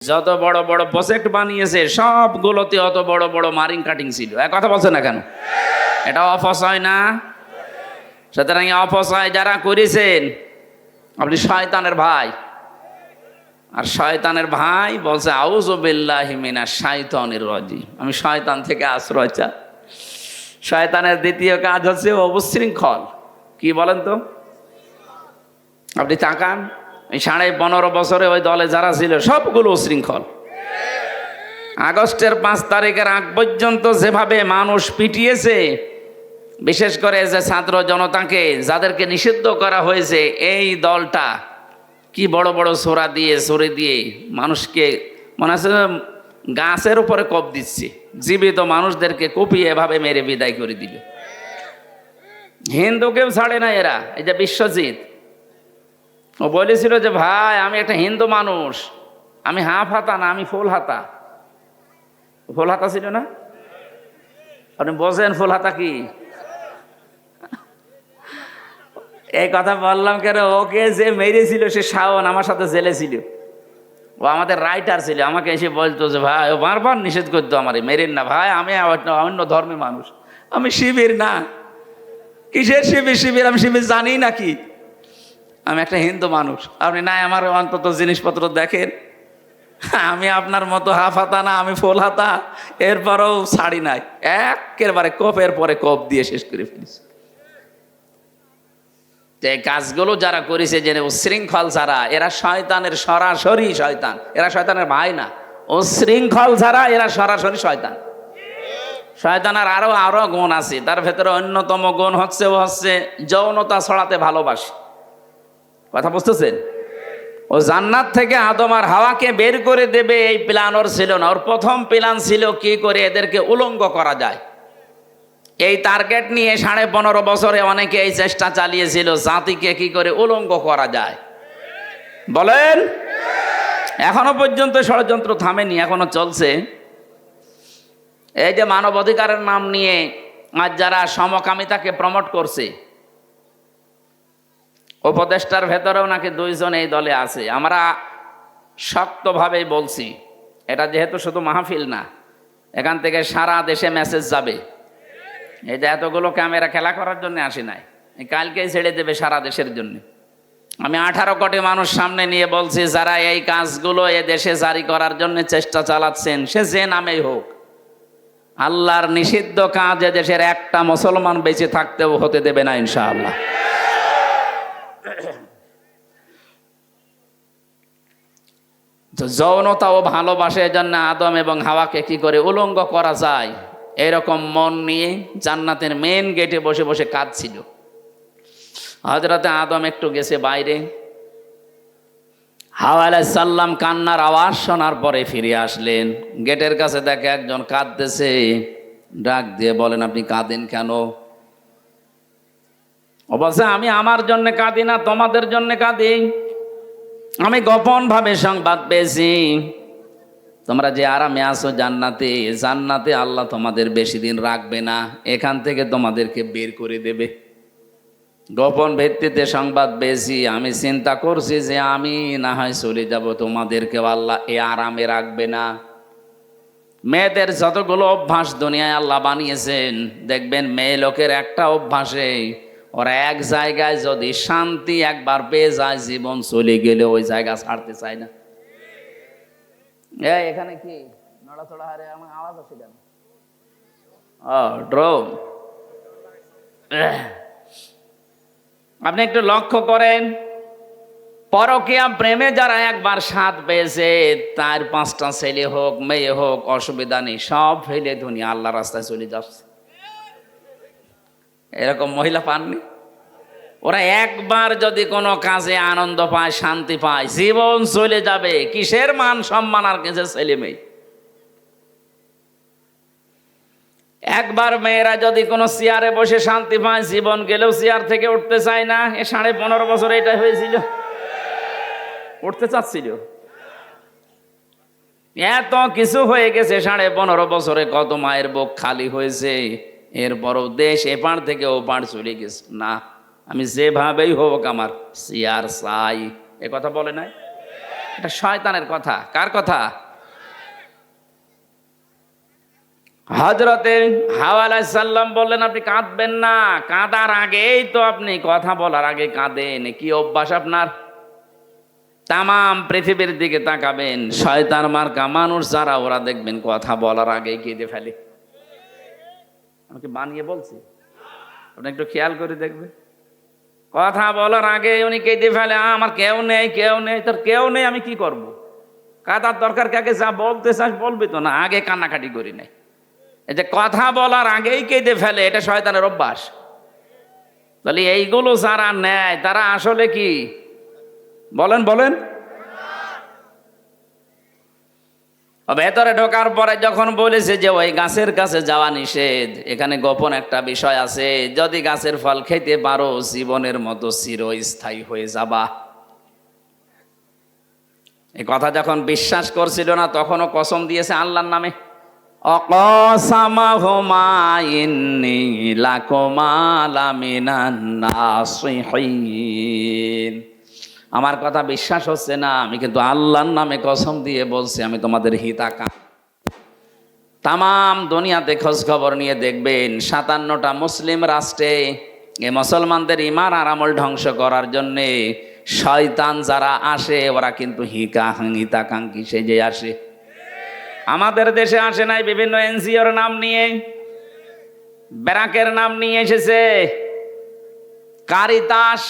যত বড় বড় প্রজেক্ট বানিয়েছে সবগুলোতে অত বড় বড় মারিং কাটিং ছিল। এক কথা বলছে না কেন? এটা অপচয় না? সুতরাং অপচয় যারা করেছেন আপনি শয়তানের ভাই। আর শয়তানের ভাই বলছে আউযু বিল্লাহি মিনাশ শাইতানির রাজিম, আমি শয়তান থেকে আশ্রয় চাই। শয়তানের দ্বিতীয় কাজ হচ্ছে অবিশৃঙ্খল। কি বলেন তো? আপনি তাকান, এই 15.5 বছরে ওই দলে যারা ছিল সবগুলো উশৃঙ্খল। আগস্টের 5 তারিখের আগ পর্যন্ত যেভাবে মানুষ পিটিয়েছে, বিশেষ করে যে ছাত্র জনতাকে যাদেরকে নিষিদ্ধ করা হয়েছে, এই দলটা কি বড় বড় ছোরা দিয়ে ছড়ে দিয়ে মানুষকে মনে হচ্ছে গাছের উপরে কোপ দিচ্ছে। জীবিত মানুষদেরকে কুপিয়ে এভাবে মেরে বিদায় করে দিবে। হিন্দুকেও ছাড়ে না এরা। এই যে বিশ্বজিৎ, ও বলেছিল যে ভাই আমি একটা হিন্দু মানুষ, আমি হাফ হাতা না, আমি ফুল হাতা। ফুল হাতা ছিল না? আপনি বোঝেন ফুল হাতা কি? এই কথা বললাম কেন, ওকে যে মেরেছিল সে শাওন আমার সাথে জেলে ছিল। ও আমাদের রাইটার ছিল, আমাকে এসে বলতো যে ভাই, ও বারবার নিষেধ করতো আমারে, মেরেন না ভাই, আমি অন্য ধর্মের মানুষ, আমি শিবির না। কিসের শিবির? শিবির আমি শিবির জানি নাকি? আমি একটা হিন্দু মানুষ। আপনি নাই আমার অন্তত জিনিসপত্র দেখেন, আমি আপনার মতো হাফ হাতা না, আমি ফুল হাতা। এরপরেও ছাড়ি নাই, একেবারে কোপের পরে কোপ দিয়ে শেষ করে ফেলেছি। যে কাজগুলো যারা করেছে, যে উশৃঙ্খল যারা, এরা শয়তানের সরাসরি শয়তান। এরা শয়তানের ভাই না। উশৃঙ্খল যারা এরা সরাসরি শয়তান। শয়তানের আরো গুণ আছে, তার ভেতরে অন্যতম গুণ হচ্ছে যৌনতা ছড়াতে ভালোবাসে। কথা বুঝতেছেন? ও জান্নাত থেকে আদম আর হাওয়াকে বের করে দেবে এই প্ল্যান ওর ছিল না। ওর প্রথম প্ল্যান ছিল কি করে এদেরকে উলঙ্গ করা যায়। এই টার্গেট নিয়ে 15.5 বছরে অনেকে এই চেষ্টা চালিয়েছিল, জাতিকে কি করে উলঙ্গ করা যায়। বলেন, এখনো পর্যন্ত ষড়যন্ত্র থামেনি, এখনো চলছে। এই যে মানবাধিকারের নাম নিয়ে আজ যারা সমকামিতাকে প্রমোট করছে, উপদেষ্টার ভেতরেও নাকি 2 জন এই দলে আছে। আমরা শক্তভাবেই বলছি, এটা যেহেতু শুধু মাহফিল না, এখান থেকে সারা দেশে মেসেজ যাবে। এই যে এতগুলো ক্যামেরা খেলা করার জন্য আসি নাই, কালকেই ছেড়ে দেবে সারা দেশের জন্য। আমি 18 কোটি মানুষ সামনে নিয়ে বলছি, যারা এই কাজগুলো এ দেশে জারি করার জন্য চেষ্টা চালাচ্ছেন, সে যে নামেই হোক, আল্লাহর নিষিদ্ধ কাজ এ দেশের একটা মুসলমান বেঁচে থাকতেও হতে দেবে না ইনশাআল্লাহ। যৌনতা ও ভালোবাসে জন্য আদম এবং হাওয়াকে কি করে উলঙ্গ করা যায়, এরকম মন নিয়ে জান্নাতের মেন গেটে বসে বসে কাঁদছিল। হযরতে আদম একটু গেছে বাইরে, হাওয়া আলাইহিস সালাম কান্নার আওয়াজ শোনার পরে ফিরে আসলেন। গেটের কাছে দেখে একজন কাঁদতেছে, ডাক দিয়ে বলেন, আপনি কাঁদেন কেন? ও বলছে, আমি আমার জন্য কাঁদি না, তোমাদের জন্য কাঁদি। আমি গোপন ভাবে সংবাদ পেয়েছি, তোমরা যে আরামে আছো জান্নাতে, জান্নাতে আল্লাহ তোমাদের বেশি দিন রাখবে না, এখান থেকে তোমাদেরকে বের করে দেবে। গোপন ভিত্তিতে সংবাদ পেয়েছি, আমি চিন্তা করছি যে আমি না হয় চলে যাব, তোমাদেরকে আল্লাহ এ আরামে রাখবে না। মেয়েদের যতগুলো অভ্যাস দুনিয়ায় আল্লাহ বানিয়েছেন, দেখবেন মেয়ে লোকের একটা অভ্যাসে ওরা এক জায়গায় যদি শান্তি একবার পেয়ে যায়, জীবন চলে গেলে ওই জায়গা ছাড়তে চায় না। এখানে কি নড়াচড়া হারে আমার আওয়াজ আসে কেন? ড্রোন। আপনি একটু লক্ষ্য করেন, পরকীয়া প্রেমে যারা একবার স্বাদ পেয়েছে, তার 5টা ছেলে হোক মেয়ে হোক অসুবিধা নেই, সব ফেলে দুনিয়া আল্লাহ রাস্তায় চলে যাচ্ছে। এরকম মহিলা পাননি? ওরা একবার যদি কোনো কাজে আনন্দ পায়, শান্তি পায়, জীবন চলে যাবে। কিসের মান সম্মান আর কিসের ছেলে মেয়ে? একবার মেয়েরা যদি কোনো চেয়ারে বসে শান্তি পায়, জীবন গেলেও চেয়ার থেকে উঠতে চায় না। এ 15.5 বছরে এটা হয়েছিল, উঠতে চাচ্ছিল। এত কিছু হয়ে গেছে 15.5 বছরে, কত মায়ের বুক খালি হয়েছে। এরপরও দেশ এপার থেকে ওপার চলে গেছে, না আমি যেভাবেই হোক আমার চেয়ার চাই। এ কথা বলে নাই? এটা শয়তানের কথা। কার কথা? হযরতে হাওয়া আলাইহিস সালাম বললেন আপনি কাঁদবেন না, কাঁদার আগেই তো আপনি কথা বলার আগে কাঁদেন। কি অভ্যাস আপনার? তামাম পৃথিবীর দিকে তাকাবেন, শয়তান মার্কা মানুষ যারা, ওরা দেখবেন কথা বলার আগেই কেঁদে ফেলে। আমাকে বানিয়ে বলছি, আপনি একটু খেয়াল করে দেখবেন, কথা বলার আগে উনি কেঁদে ফেলে। আমার কেউ নেই, কেউ নেই। তোর কেউ নেই, আমি কি করব? কাঁদার দরকার কাকে? যা বলতে চাস বলবি তো না, আগে কান্নাকাটি করি নাই। এই যে কথা বলার আগেই কেঁদে ফেলে, এটা শয়তানের অভ্যাস। তাহলে এইগুলো যারা নেয় তারা আসলে কি? বলেন বলেন। ভেতরে ঢোকার পরে যখন বলেছে যে ওই গাছের কাছে যাওয়া নিষেধ, এখানে গোপন একটা বিষয় আছে, যদি গাছের ফল খেতে পারো জীবনের মতো চিরস্থায়ী হয়ে যাবা। এই কথা যখন বিশ্বাস করছিল না, তখনও কসম দিয়েছে আল্লাহর নামে। অকসামাহুমা ইন্নী লাকুমা লামিনান নাসিহিন। আমার কথা বিশ্বাস হচ্ছে না, আমি কিন্তু আল্লাহর নামে কসম দিয়ে বলছি আমি তোমাদের হিতাকাঙ্ক্ষী। তামাম দুনিয়াতে খোঁজ খবর নিয়ে দেখবেন 57টা মুসলিম রাষ্ট্রে এই মুসলমানদের ঈমান আর আমল ধ্বংস করার জন্যে শয়তান যারা আসে, ওরা কিন্তু হিতাকাঙ্ক্ষী সেজে আসে। আমাদের দেশে আসে নাই বিভিন্ন এনজিওর নাম নিয়ে, ব্যারাকের নাম নিয়ে এসেছে, কারিতাস,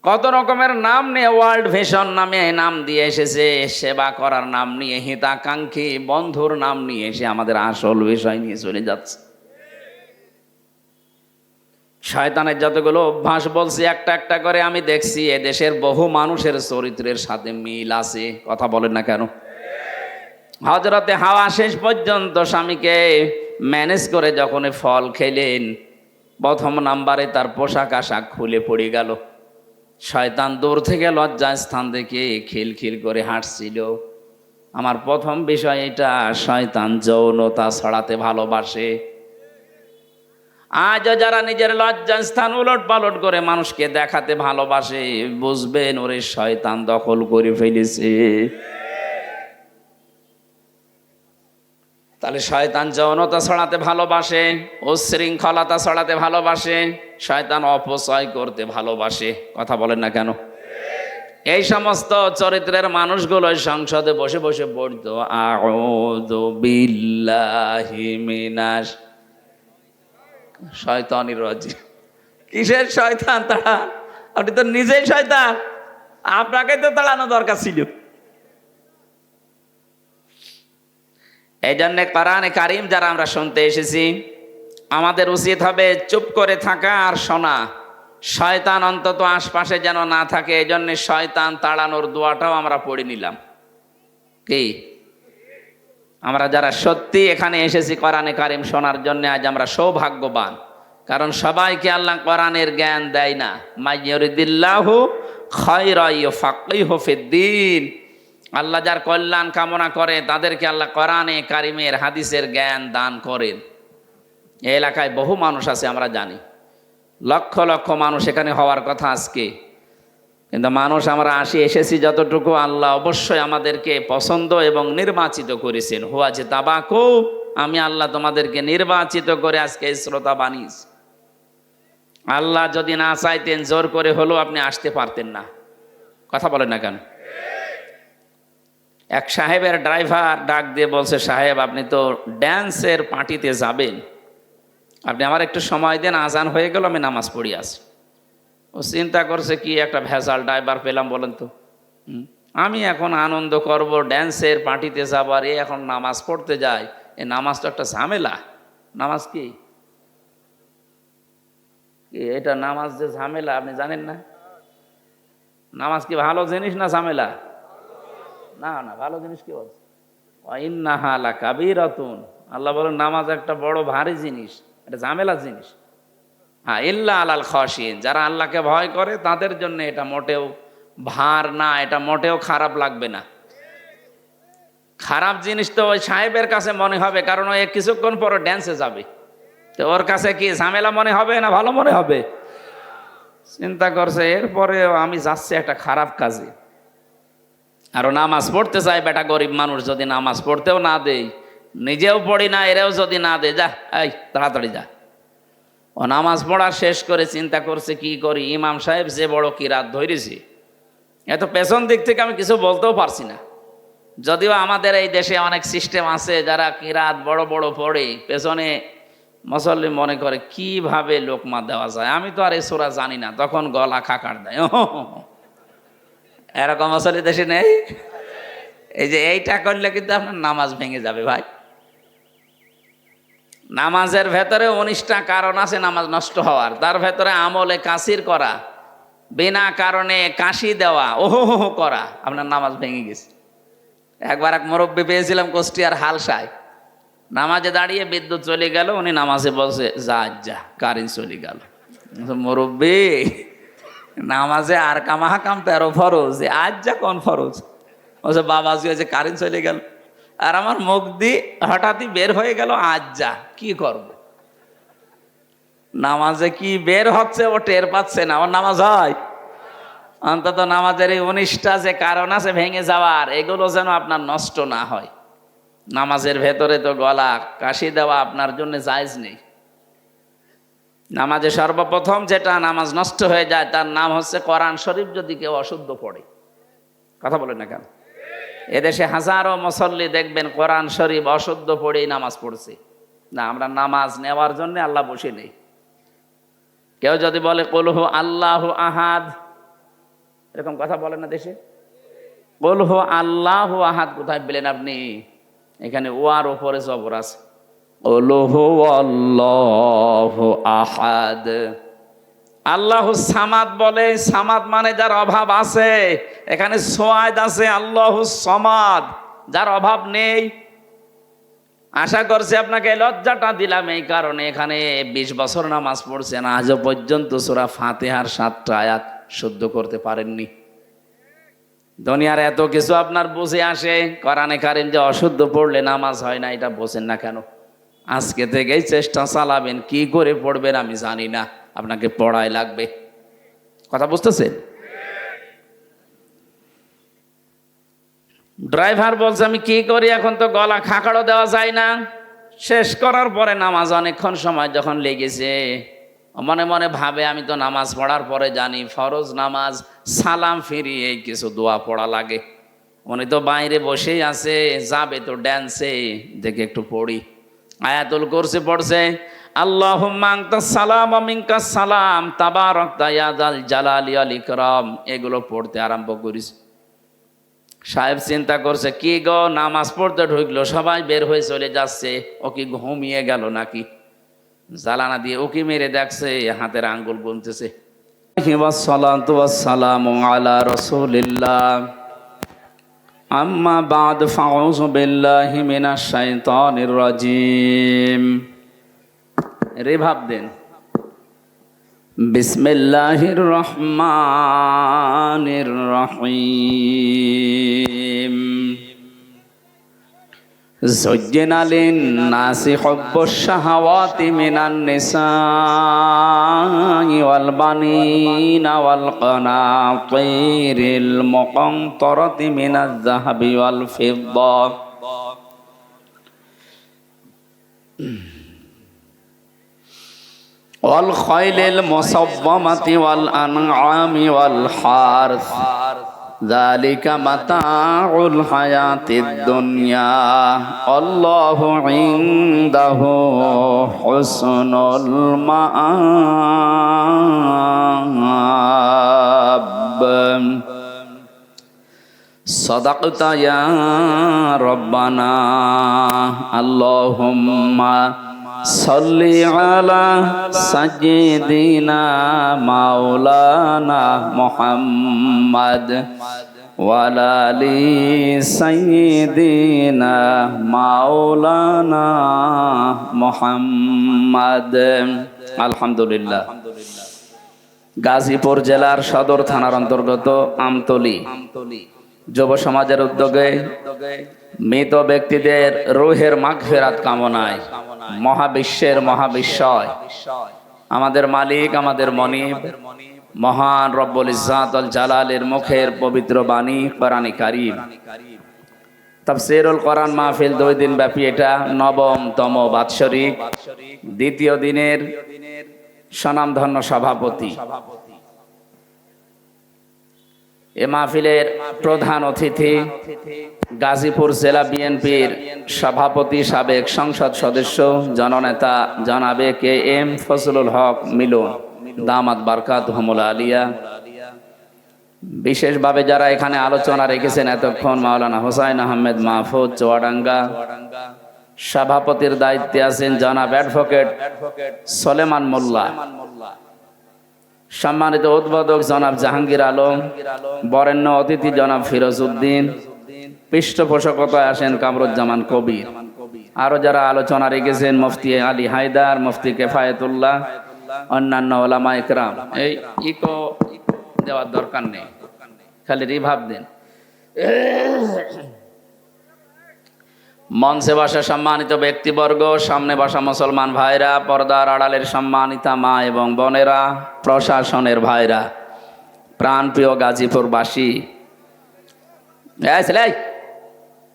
কত রকমের নাম নিয়ে, ওয়ার্ল্ড ভিশন নামে নাম দিয়ে এসেছে, সেবা করার নাম নিয়ে, হিতাকাঙ্ক্ষী বন্ধুর নাম নিয়ে এসে আমাদের আসল বিষয় নিয়ে চলে যাচ্ছে। শয়তানের যতগুলো অভ্যাস বলছি একটা একটা করে আমি দেখছি, এদেশের বহু মানুষের চরিত্রের সাথে মিল আছে। কথা বলেন না কেন? হযরতে হাওয়া শেষ পর্যন্ত স্বামীকে ম্যানেজ করে যখন ফল খেলেন, প্রথম নাম্বারে তার পোশাক আশাক খুলে পড়ে গেল। শয়তান দূর থেকে লজ্জা স্থান দেখে খিলখিল করে হাঁটছিল। আমার প্রথম বিষয় এটা, শয়তান যৌনতা ছড়াতে ভালোবাসে। আজও যারা নিজের লজ্জা স্থান উলট পালট করে মানুষকে দেখাতে ভালোবাসে, বুঝবেন ওরে শয়তান দখল করে ফেলেছে। তাহলে শয়তান যৌনতা ছড়াতে ভালোবাসে, উচ্ছৃঙ্খলতা ছড়াতে ভালোবাসে, শয়তান অপচয় করতে ভালোবাসে। কথা বলেন না কেন? এই সমস্ত চরিত্রের মানুষগুলো সংসদে বসে বসে পড়তো আউযু বিল্লাহি মিনাশ শয়তানির রাজিম। কিসের শয়তান তাড়া? আপনি তো নিজেই শয়তান, আপনাকে তো তাড়ানো দরকার ছিল। এই জন্য কোরআনে কারিম যারা আমরা শুনতে এসেছি, আমাদের উচিত হবে চুপ করে থাকা আর শোনা। শয়তান অন্তত আশপাশে যেন না থাকে। এই জন্য শয়তান তাড়ানোর দোয়াটাও আমরা পড়ে নিলাম। কি আমরা যারা সত্যি এখানে এসেছি কোরআনে কারিম শোনার জন্য, আজ আমরা সৌভাগ্যবান। কারণ সবাইকে আল্লাহ কোরআনের জ্ঞান দেয় না। মাইয়ুরিদিল্লাহু খায়রান ইউফাক্কিহু ফিদ্দীন। আল্লাহ যার কল্যাণ কামনা করে তাদেরকে আল্লাহ কোরআনে কারিমের হাদিসের জ্ঞান দান করেন। এই এলাকায় বহু মানুষ আছে, আমরা জানি, লক্ষ লক্ষ মানুষ এখানে হওয়ার কথা আজকে। কিন্তু মানুষ আমরা এসেছি যতটুকু, আল্লাহ অবশ্যই আমাদেরকে পছন্দ এবং নির্বাচিত করেছেন। হুয়াজে তাবাকু, আমি আল্লাহ তোমাদেরকে নির্বাচিত করে আজকে শ্রোতা বানিয়েছি। আল্লাহ যদি না চাইতেন, জোর করে হলেও আপনি আসতে পারতেন না। কথা বলেন না কেন? এক সাহেবের ড্রাইভার ডাক দিয়ে বলছে, সাহেব আপনি তো ড্যান্সের পার্টিতে যাবেন, আপনি আমার একটু সময় দেন, আজান হয়ে গেল, আমি নামাজ পড়ি আসি। ও চিন্তা করছে কি একটা ভেজাল ড্রাইভার পেলাম বলেন তো। আমি এখন আনন্দ করব, ড্যান্সের পার্টিতে যাব, আর এখন নামাজ পড়তে যাই। এই নামাজ তো একটা ঝামেলা। নামাজ কি এটা? নামাজ যে ঝামেলা আপনি জানেন না? নামাজ কি ভালো জিনিস না ঝামেলা? না না, ভালো জিনিস কি বলছে? ইন্নাহা লাকাবীরাতুন। আল্লাহ বলেন নামাজ একটা বড় ভারী জিনিস, এটা ঝামেলার জিনিস। হ্যাঁ, ইল্লা আলাল খাশিন, যারা আল্লাহকে ভয় করে তাদের জন্য এটা মোটেও ভার না, এটা মোটেও খারাপ লাগবে না। খারাপ জিনিস তো ওই সাহেবের কাছে মনে হবে, কারণ ওই কিছুক্ষণ পর ড্যান্সে যাবে। তো ওর কাছে কি ঝামেলা মনে হবে না ভালো মনে হবে? চিন্তা করছে এরপরে আমি যাচ্ছি একটা খারাপ কাজে। আরো নামাজ পড়তে চাই বেটা, গরিব মানুষ যদি নামাজ পড়তেও না দেই, নিজেও পড়ি না, এরাও যদি না দে, যা এই তাড়াতাড়ি যা। ও নামাজ পড়া শেষ করে চিন্তা করছে কি করি, ইমাম সাহেব যে বড় কিরাত ধরেছি, এত পেছন দিক থেকে আমি কিছু বলতেও পারছি না। যদিও আমাদের এই দেশে অনেক সিস্টেম আছে যারা কিরাত বড় বড় পড়ে, পেছনে মুসল্লি মনে করে কিভাবে লোকমা দেওয়া যায়, আমি তো আর এই সূরা জানি না, তখন গলা খাকার দেয়। এরকম মুসল্লি দেশে নেই? এই যে এইটা করলে কিন্তু আপনার নামাজ ভেঙে যাবে ভাই। নামাজের ভেতরে 19টা কারণ আছে নামাজ নষ্ট হওয়ার। তার ভেতরে আমলে কাসির করা, বিনা কারণে কাশি দেওয়া, ওহো করা, আপনার নামাজ ভেঙে গেছে। একবার এক মুরব্বী পেয়েছিলাম কুষ্টিয়ার হালসায়, নামাজে দাঁড়িয়ে বিদ্যুৎ চলে গেল, উনি নামাজে বলছে যা কারেন্ট চলে গেল। মুরব্বী, নামাজে আর কামাহাকাম 13 ফরজ, আজ যা কোন ফরজ? বলছে বাবাজি হয়েছে কারেন্ট চলে গেল, আর আমার মুখ দিয়ে হঠাৎই বের হয়ে গেল আজ যা, কি করব? নামাজে কি বের হচ্ছে ও টের পাচ্ছে না, ওর নামাজ হয়? অন্তত নামাজের এই 19টা যে কারণ আছে ভেঙে যাওয়ার, এগুলো যেন আপনার নষ্ট না হয়। নামাজের ভেতরে তো গলা কাশি দেওয়া আপনার জন্য জায়েজ নেই। নামাজে সর্বপ্রথম যেটা নামাজ নষ্ট হয়ে যায় তার নাম হচ্ছে কোরআন শরীফ যদি কেউ অশুদ্ধ পড়ে। কথা বলেন না কেন? এদেশে হাজারো মুসল্লি দেখবেন কোরআন শরীফ অশুদ্ধ পড়েই নামাজ পড়ছে। না, আমরা নামাজ নেওয়ার জন্য আল্লাহ বসে নেই। কেউ যদি বলে কুল হু আল্লাহু আহাদ, এরকম কথা বলেন না দেশে? কুল হু আল্লাহু আহাদ কোথায় পেলেন আপনি? এখানে ওয়ার উপরে জবর আছে। কুল হু আল্লাহু আহাদ। আল্লাহু সামাদ বলে, সামাদ মানে যার অভাব আছে। এখানে সোয়াদ আছে আল্লাহু সমাদ, যার অভাব নেই। আশা করছি আপনাকে লজ্জাটা দিলাম এই কারণে, এখানে 20 বছর নামাজ পড়ছেন, আজও পর্যন্ত সূরা ফাতিহার 7টা আয়াত শুদ্ধ করতে পারেননি। দুনিয়ার এত কিছু আপনার বুঝে আসে, কোরআনে কারীম যে অশুদ্ধ পড়লে নামাজ হয় না, এটা বোঝেন না কেন? আজকে থেকেই চেষ্টা চালাবেন, কি করে পড়বেন আমি জানি না, আপনাকে পড়াই লাগবে। কথা বুঝতেছেন? ড্রাইভার বলছে আমি কি করি, এখন তো গলা খাকাড়ও দেওয়া যায় না। শেষ করার পরে নামাজ অনেকক্ষণ সময় যখন লেগেছে, মনে মনে ভাবে আমি তো নামাজ পড়ার পরে জানি ফরজ নামাজ সালাম ফিরিয়ে কিছু দোয়া পড়া লাগে। উনি তো বাইরে বসেই আছে, যাবে তো ড্যান্সে, দেখে একটু পড়ি। আয়াতুল কুরসি পড়ছে, আল্লাহুম্মা আনতাস সালাম ওয়া মিনকাস সালাম তাবারাকতা ইয়া যাল জালালি ওয়াল ইকরাম, এগুলো পড়তে আরম্ভ করেছে। সাহেব চিন্তা করছে কি গো, নামাজ পড়তে ঢুকলো, সবাই বের হয়ে চলে যাচ্ছে, ও কি ঘুমিয়ে গেল নাকি? জ্বালানা দিয়ে উকি মেরে দেখছে, হাতের আঙ্গুল গুনতেছে। ওয়াসসালাতু ওয়াসসালামু আলা রাসূলিল্লাহ, আম্মা বাদ, ফাউযু বিল্লাহি মিনাশ শাইতানির রাজিম। রিভাব দেন। বিসমিল্লাহির রহমানির রহিম। زين للناس حب الشهوات من النساء والبنين والقناطير المقنطرة من الذهب والفضة والخيل المصومة والأنعام والحرث ذلك متاع الحياة الدنيا الله عنده حسن المآب صدقت يا ربنا اللهم صل على سيدنا مولانا محمد وعلى آل سيدنا مولانا محمد আলহামদুলিল্লাহ। গাজীপুর জেলার সদর থানার অন্তর্গত আমতলী যুব সমাজের উদ্যোগে মৃত ব্যক্তিদের রূহের মাগফিরাত কামনায় মহাবিশ্বের মহাবিশ্বয় আমাদের মালিক, আমাদের মনিব মহান রব্বুল ইজ্জাত আল জালালের মুখের পবিত্র বাণী কোরআনে কারীম। তাফসীরুল কোরআন মাহফিল 2 দিন ব্যাপী, এটা 9তম বাৎসরিক দ্বিতীয় দিনের স্বনামধন্য সভাপতি। এ মাহফিলের প্রধান অতিথি গাজীপুর জেলা বিএনপির সভাপতি, সাবেক সংসদ সদস্য, জননেতা জনাবে কে এম ফজলুল হক মিলন দামাত বারকাতুহুমুল আলিয়া। বিশেষভাবে যারা এখানে আলোচনা রেখেছেন এতক্ষণ, মাওলানা হোসাইন আহমেদ মাহফুজ চুয়াডাঙ্গা। সভাপতির দায়িত্বে আছেন জনাব অ্যাডভোকেট সলেমান মোল্লা। সম্মানিত উদ্বোধক জনাব জাহাঙ্গীর আলম, বরেণ্য অতিথি জনাব ফিরোজ উদ্দিন, পৃষ্ঠপোষকতায় আসেন কামরুজ্জামান কবির। আরো যারা আলোচনা রেখেছেন মুফতি আলী হায়দার, মুফতি কেফায়েতুল্লাহ, অন্যান্য ওলামা ইকরাম। এই ইকো দেওয়ার দরকার নেই, খালি রিভাব দেন। মঞ্চে বসা সম্মানিত ব্যক্তিবর্গ, সামনে বসা মুসলমান ভাইরা, পর্দার আড়ালের সম্মানিতা মা এবং বোনেরা, প্রশাসনের ভাইরা, প্রাণপ্রিয় গাজীপুরবাসী।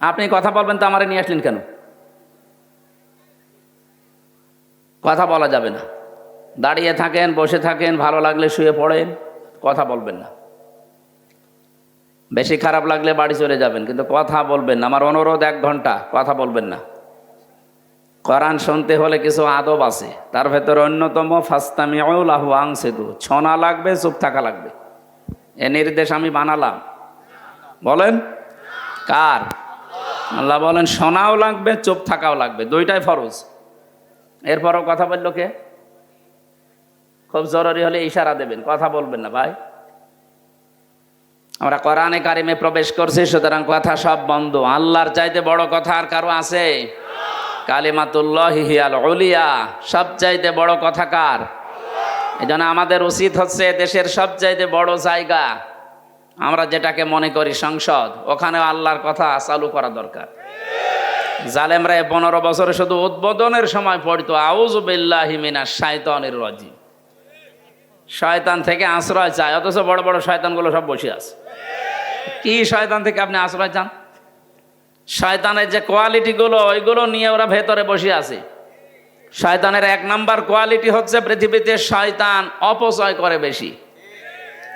আপনি কথা বলবেন তো আমারে নিয়ে আসলেন কেন? কথা বলা যাবে না। দাঁড়িয়ে থাকেন, বসে থাকেন, ভালো লাগলে শুয়ে পড়েন, কথা বলবেন না। বেশি খারাপ লাগলে বাড়ি চলে যাবেন, কিন্তু কথা বলবেন না। আমার অনুরোধ, 1 ঘন্টা কথা বলবেন না। কোরআন শুনতে হলে কিছু আদব আছে, তার ভেতরে অন্যতম ফাস্তামিউ লাহু আনসিতু, শোনা লাগবে, চুপ থাকা লাগবে। এ নির্দেশ আমি বানালাম। বলেন কার? আল্লাহ বলেন শোনাও লাগবে, চুপ থাকাও লাগবে, দুইটাই ফরজ। এরপরও কথা বললো কে? খুব জরুরি হলে ইশারা দেবেন, কথা বলবেন না ভাই। আমরা কোরআনে কারিমে প্রবেশ করছি, সুতরাং কথা সব বন্ধ। আল্লাহর চাইতে বড় কথা আর কারো আছে? কালিমাতুল্লাহি হিয়াল উলিয়া, সবচাইতে বড় কথা কার? এজন্য আমাদের উচিত হচ্ছে দেশের সবচাইতে বড় জায়গা, আমরা যেটাকে মনে করি সংসদ, ওখানেও আল্লাহর কথা চালু করা দরকার। জালেমরা 15 বছরে শুধু উদ্বোধনের সময় পড়তো আউযু বিল্লাহি মিনাশ শাইতানির রাজিম, শয়তান থেকে আশ্রয় চায়, অথচ বড় বড় শয়তানগুলো সব বসে আছে। কি শয়তান থেকে আপনি আশ্রয় চান? শয়তানের যে কোয়ালিটিগুলো, ওইগুলো নিয়ে ওরা ভেতরে বসে আছে। শয়তানের 1 নাম্বার কোয়ালিটি হচ্ছে পৃথিবীতে শয়তান অপচয় করে বেশি।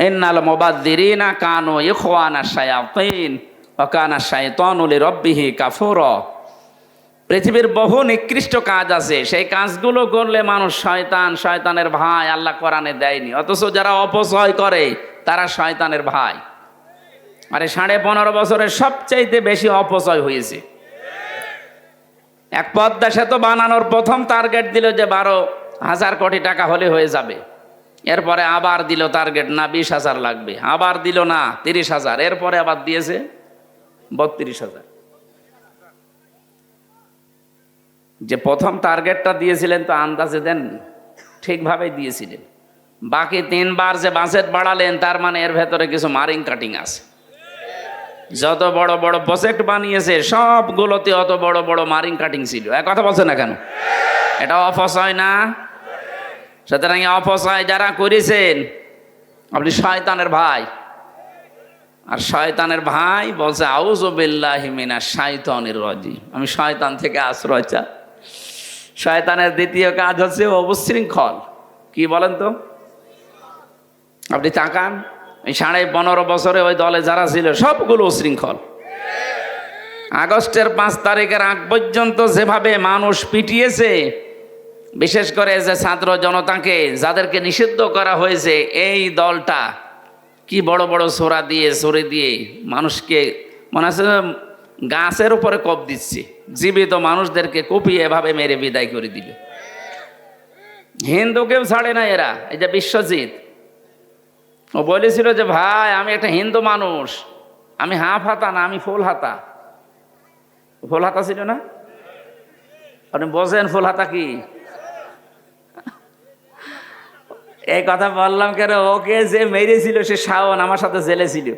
ইন্নাল মুবাযযিরিনা কানু ইখওয়ানাশ শায়াতিন ওয়া কানা শাইতানু লিরাব্বিহি কাফুরা। পৃথিবীর বহু নিকৃষ্ট কাজ আছে, সেই কাজগুলো করলে মানুষ শয়তান, শয়তানের ভাই। আল্লাহ কোরআনে দেয়নি, অথচ যারা অপচয় করে তারা শয়তানের ভাই। আরে 15.5 বছরে সবচাইতে বেশি অপচয় হয়েছে। এক পদ্মা সেতু বানানোর প্রথম টার্গেট দিল যে 12,000 কোটি টাকা হলে হয়ে যাবে। এরপরে আবার দিল টার্গেট, না 20,000 লাগবে, আবার দিল না 30,000, এরপরে আবার দিয়েছে 32,000। যে প্রথম টার্গেটটা দিয়েছিলেন তো আন্দাজে দেন, ঠিকভাবেই দিয়েছিলেন। বাকি 3 বার যে বাজেট বাড়ালেন, তার মানে এর ভেতরে কিছু মারিং কাটিং আছে। যত বড় বড় প্রজেক্ট বানিয়েছে সবগুলোতে অত বড় বড় মারিং কাটিং ছিল। এক কথা বলছে না কেন? এটা অপচয় না? সুতরাং অপচয় যারা করেছেন, আপনি শয়তানের ভাই। আর শয়তানের ভাই বলছে আউযু বিল্লাহি মিনাশ শাইতানির রাজিম, আমি শয়তান থেকে আশ্রয় চাই। শয়তানের দ্বিতীয় কাজ হচ্ছে অবিশৃঙ্খল। কি বলেন তো? আপনি তাকান, এই 15.5 বছরে ওই দলে যারা ছিল সবগুলো উশৃঙ্খল। আগস্টের 5 তারিখের আগ পর্যন্ত যেভাবে মানুষ পিটিয়েছে, বিশেষ করে যে ছাত্র জনতাকে যাদেরকে নিষিদ্ধ করা হয়েছে, এই দলটা কি বড় বড় ছোরা দিয়ে ছড়ে দিয়ে মানুষকে মনে হচ্ছে গাছের উপরে কোপ দিচ্ছে। জীবিত মানুষদেরকে কুপিয়ে এভাবে মেরে বিদায় করে দিল। হিন্দুকেও ছাড়ে না এরা। এই যে বিশ্বজিৎ, ও বলেছিল যে ভাই আমি একটা হিন্দু মানুষ, আমি হাফ হাতা না, আমি ফুল হাতা। ফুল হাতা ছিল না? আপনি বোঝেন ফুল হাতা কি? এই কথা বললাম কেন, ওকে যে মেরেছিল সে শাওন আমার সাথে জেলে ছিল।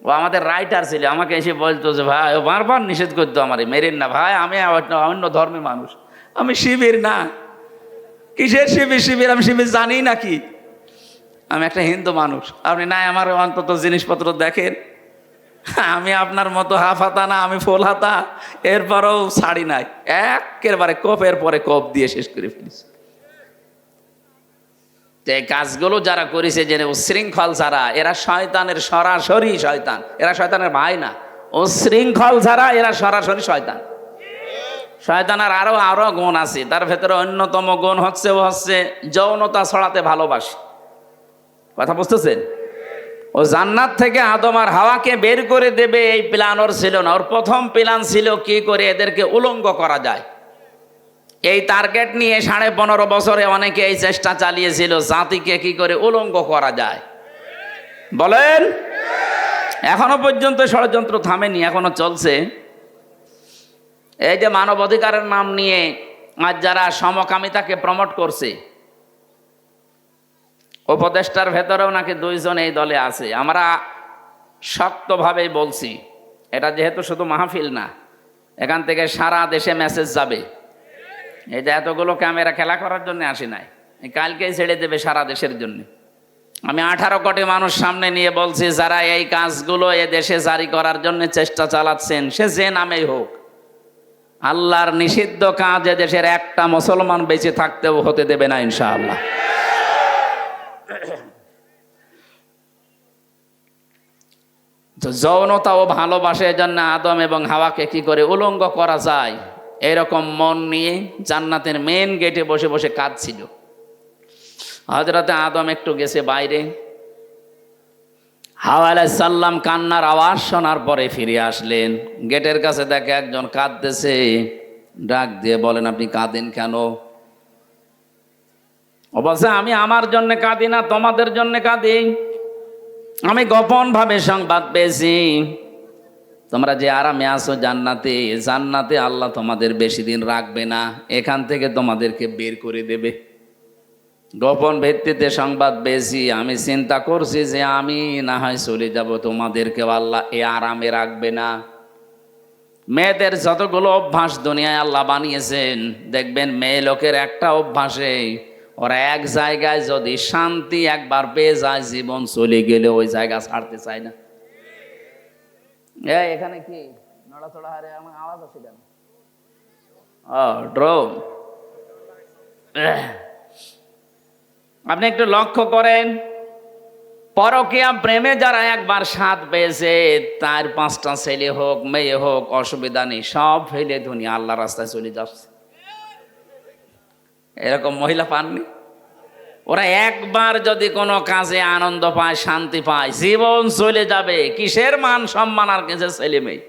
ও আমাদের রাইটার ছিল, আমাকে এসে বলতো যে ভাই, ও বারবার নিষেধ করতো আমারে, মেরেন না ভাই, আমি অন্য ধর্মের মানুষ, আমি শিবির না। কিসের শিবির? শিবির আমি শিবির জানি নাকি? আমি একটা হিন্দু মানুষ, আপনি নাই আমার অন্তত জিনিসপত্র দেখেন, আমি আপনার মতো হাফ হাতা না, আমি ফুল হাতা, এরপরেও ছাড়ি নাই, একেবারে কোপের পরে কোপ দিয়ে শেষ করে ফেলেছি। এই কাজগুলো যারা করেছে জেনে উশৃঙ্খল যারা, এরা শয়তানের সরাসরি শয়তান, এরা শয়তানের ভাই না। উশৃঙ্খল যারা এরা সরাসরি শয়তান। শয়তানের আরো গুণ আছে, তার ভেতরে অন্যতম গুণ হচ্ছে ও হচ্ছে যৌনতা ছড়াতে ভালোবাসে। কথা বুঝতেছেন? ও জান্নাত থেকে আদম আর হাওয়াকে বের করে দেবে এই প্ল্যান ওর ছিল না। ওর প্রথম প্ল্যান ছিল কি করে এদেরকে উলঙ্গ করা যায়। এই টার্গেট নিয়ে 15.5 বছরে অনেকে এই চেষ্টা চালিয়েছিল, জাতিকে কি করে উলঙ্গ করা যায়। বলেন, এখনো পর্যন্ত ষড়যন্ত্র থামেনি, এখনো চলছে। এই যে মানবাধিকারের নাম নিয়ে আজ যারা সমকামিতাকে প্রমোট করছে, উপদেষ্টার ভেতরেও নাকি 2 জন এই দলে আছে। আমরা শক্তভাবে বলছি, এটা যেহেতু শুধু মাহফিল না, এখান থেকে সারা দেশে মেসেজ যাবে। এই যে এতগুলো ক্যামেরা খেলা করার জন্য আসি নাই, কালকেই ছেড়ে দেবে সারা দেশের জন্য। আমি 18 কোটি মানুষ সামনে নিয়ে বলছি, যারা এই কাজগুলো এ দেশে জারি করার জন্য চেষ্টা চালাচ্ছেন, সে যে নামেই হোক, আল্লাহর নিষিদ্ধ কাজ এ দেশের একটা মুসলমান বেঁচে থাকতেও হতে দেবে না ইনশাআল্লাহ। যৌনতা ও ভালোবাসে, জন্য আদম এবং হাওয়াকে কি করে উলঙ্গ করা যায় এরকম মন নিয়ে জান্নাতের মেন গেটে বসে বসে কাঁদছিল। হযরতে আদম একটু গেছে বাইরে, হাওয়া আলাইহিস সালাম কান্নার আওয়াজ শোনার পরে ফিরে আসলেন। গেটের কাছে দেখে একজন কাঁদতেছে, ডাক দিয়ে বলেন, আপনি কাঁদেন কেন? ও বলছে, আমি আমার জন্য কাঁদি না, তোমাদের জন্য কাঁদি। আমি গোপন ভাবে সংবাদ পেয়েছি, তোমরা যে আরামে আছো জান্নাতে, জান্নাতে আল্লাহ তোমাদের বেশি দিন রাখবে না, এখান থেকে তোমাদেরকে বের করে দেবে। গোপন ভিত্তিতে সংবাদ পেয়েছি, আমি চিন্তা করছি যে আমি না হয় চলে যাব, তোমাদেরকে আল্লাহ এ আরামে রাখবে না। মেয়েদের যতগুলো অভ্যাস দুনিয়ায় আল্লাহ বানিয়েছেন, দেখবেন মেয়ে লোকের একটা অভ্যাসে ওরা এক জায়গায় যদি শান্তি একবার পেয়ে যায়, জীবন চলে গেলে ওই জায়গা ছাড়তে চায় না। এখানে কি নড়াচড়া হারে আমার আওয়াজ আছে কেন? ড্রোন। আপনি একটু লক্ষ্য করেন, পরকীয়া প্রেমে যারা একবার স্বাদ পেয়েছে, তার 5টা ছেলে হোক মেয়ে হোক অসুবিধা নেই, সব ফেলে দুনিয়া আল্লাহ রাস্তায় চলে যাচ্ছে। এরকম মহিলা পাননি? ওরা একবার যদি কোনো কাজে আনন্দ পায়, শান্তি পায়, জীবন চলে যাবে। কিসের মান সম্মান আর কিসের ছেলে মেয়ে?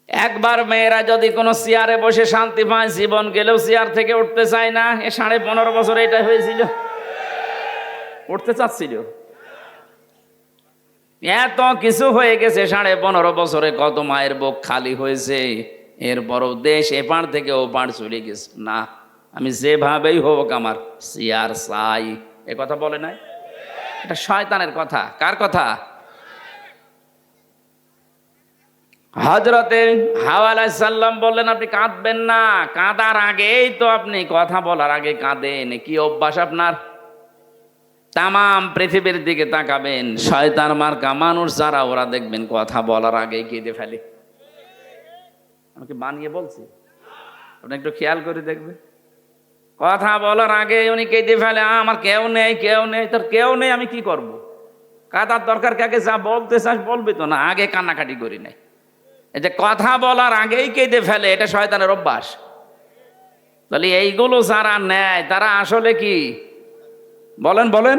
একবার মেয়েরা যদি কোনো চেয়ারে বসে শান্তি পায়, জীবন গেলেও চেয়ার থেকে উঠতে চায় না। 15.5 বছর এটা হয়েছিল, উঠতে চাচ্ছিল। এত কিছু হয়ে গেছে 15.5 বছরে, কত মায়ের বুক খালি হয়েছে, এরপরও দেশ এপার থেকে ওপার চলে গেছে। না, আমি যেভাবেই হোক আমার চেয়ার চাই। এ কথা বলে নাই? এটা শয়তানের কথা। কার কথা? হযরতে হাওয়া আলাইহিস সালাম বললেন, আপনি কাঁদবেন না। কাঁদার আগেই তো আপনি, কথা বলার আগে কাঁদেন। কি অভ্যাস আপনার? তামাম পৃথিবীর দিকে তাকাবেন, শয়তান মার্কা মানুষ যারা, ওরা দেখবেন কথা বলার আগেই কেঁদে ফেলে। আমাকে বানিয়ে বলছি, আপনি একটু খেয়াল করে দেখবেন। কথা বলার আগে উনি কেঁদে ফেলে, আমার কেউ নেই, কেউ নেই। তোর কেউ নেই, আমি কি করব? কাঁদার দরকার কাকে? যা বলতে চাস বলবি তো না, আগে কান্নাকাটি করি নাই। এই যে কথা বলার আগেই কেঁদে ফেলে, এটা শয়তানের অভ্যাস। তাহলে এইগুলো যারা নেয় তারা আসলে কি? বলেন বলেন।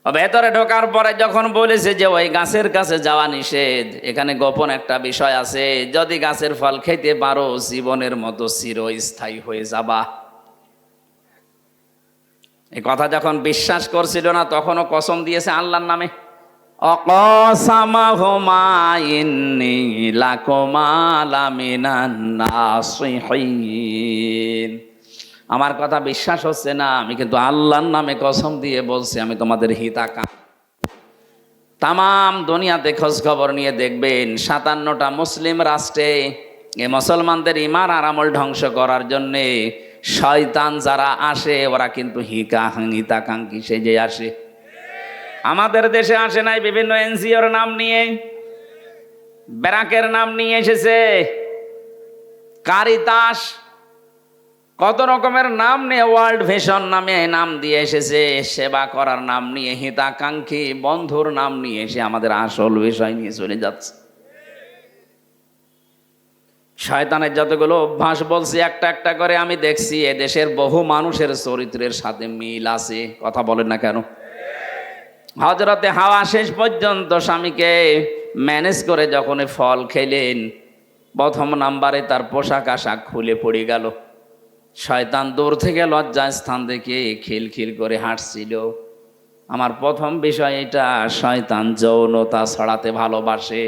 ভেতরে ঢোকার পরে যখন বলেছে যে ওই গাছের কাছে যাওয়া নিষেধ, এখানে গোপন একটা বিষয় আছে, যদি গাছের ফল খেতে পারো জীবনের মতো চিরস্থায়ী হয়ে যাবা। এই কথা যখন বিশ্বাস করছিল না, তখনও কসম দিয়েছে আল্লাহর নামে। অকসামাহুমা ইন্নী লাকুমা লামিনান নাসিহিন। আমার কথা বিশ্বাস হচ্ছে না, আমি কিন্তু আল্লাহর নামে কসম দিয়ে বলছি, আমি তোমাদের হিতাকাঙ্ক্ষী। তামাম দুনিয়াতে খোঁজ খবর নিয়ে দেখবেন, 57টা মুসলিম রাষ্ট্রে এ মুসলমানদের ঈমান আর আমল ধ্বংস করার জন্যে শয়তান যারা আসে ওরা কিন্তু হিতাকাঙ্ক্ষী সেজে আসে। আমাদের দেশে আসে নাই বিভিন্ন এনজিওর নাম নিয়ে, ব্যারাকের নাম নিয়ে এসেছে, কারিতাস, কত রকমের নাম নিয়ে, ওয়ার্ল্ড ভিশন নামে নাম দিয়ে এসেছে, সেবা করার নাম নিয়ে, হিতাকাঙ্ক্ষী বন্ধুর নাম নিয়ে এসে আমাদের আসল বিষয় নিয়ে চলে যাচ্ছে। শয়তানের যতগুলো অভ্যাস বলছি একটা একটা করে আমি দেখছি, এদেশের বহু মানুষের চরিত্রের সাথে মিল আছে। কথা বলেন না কেন? হযরতে হাওয়া শেষ পর্যন্ত স্বামীকে ম্যানেজ করে যখন ফল খেলেন, প্রথম নাম্বারে তার পোশাক আশাক খুলে পড়ে গেল। শয়তান দূর থেকে লজ্জা স্থান থেকে খিলখিল করে হাঁটছিল। আমার প্রথম বিষয় এটা, শয়তান যৌনতা ছড়াতে ভালোবাসে।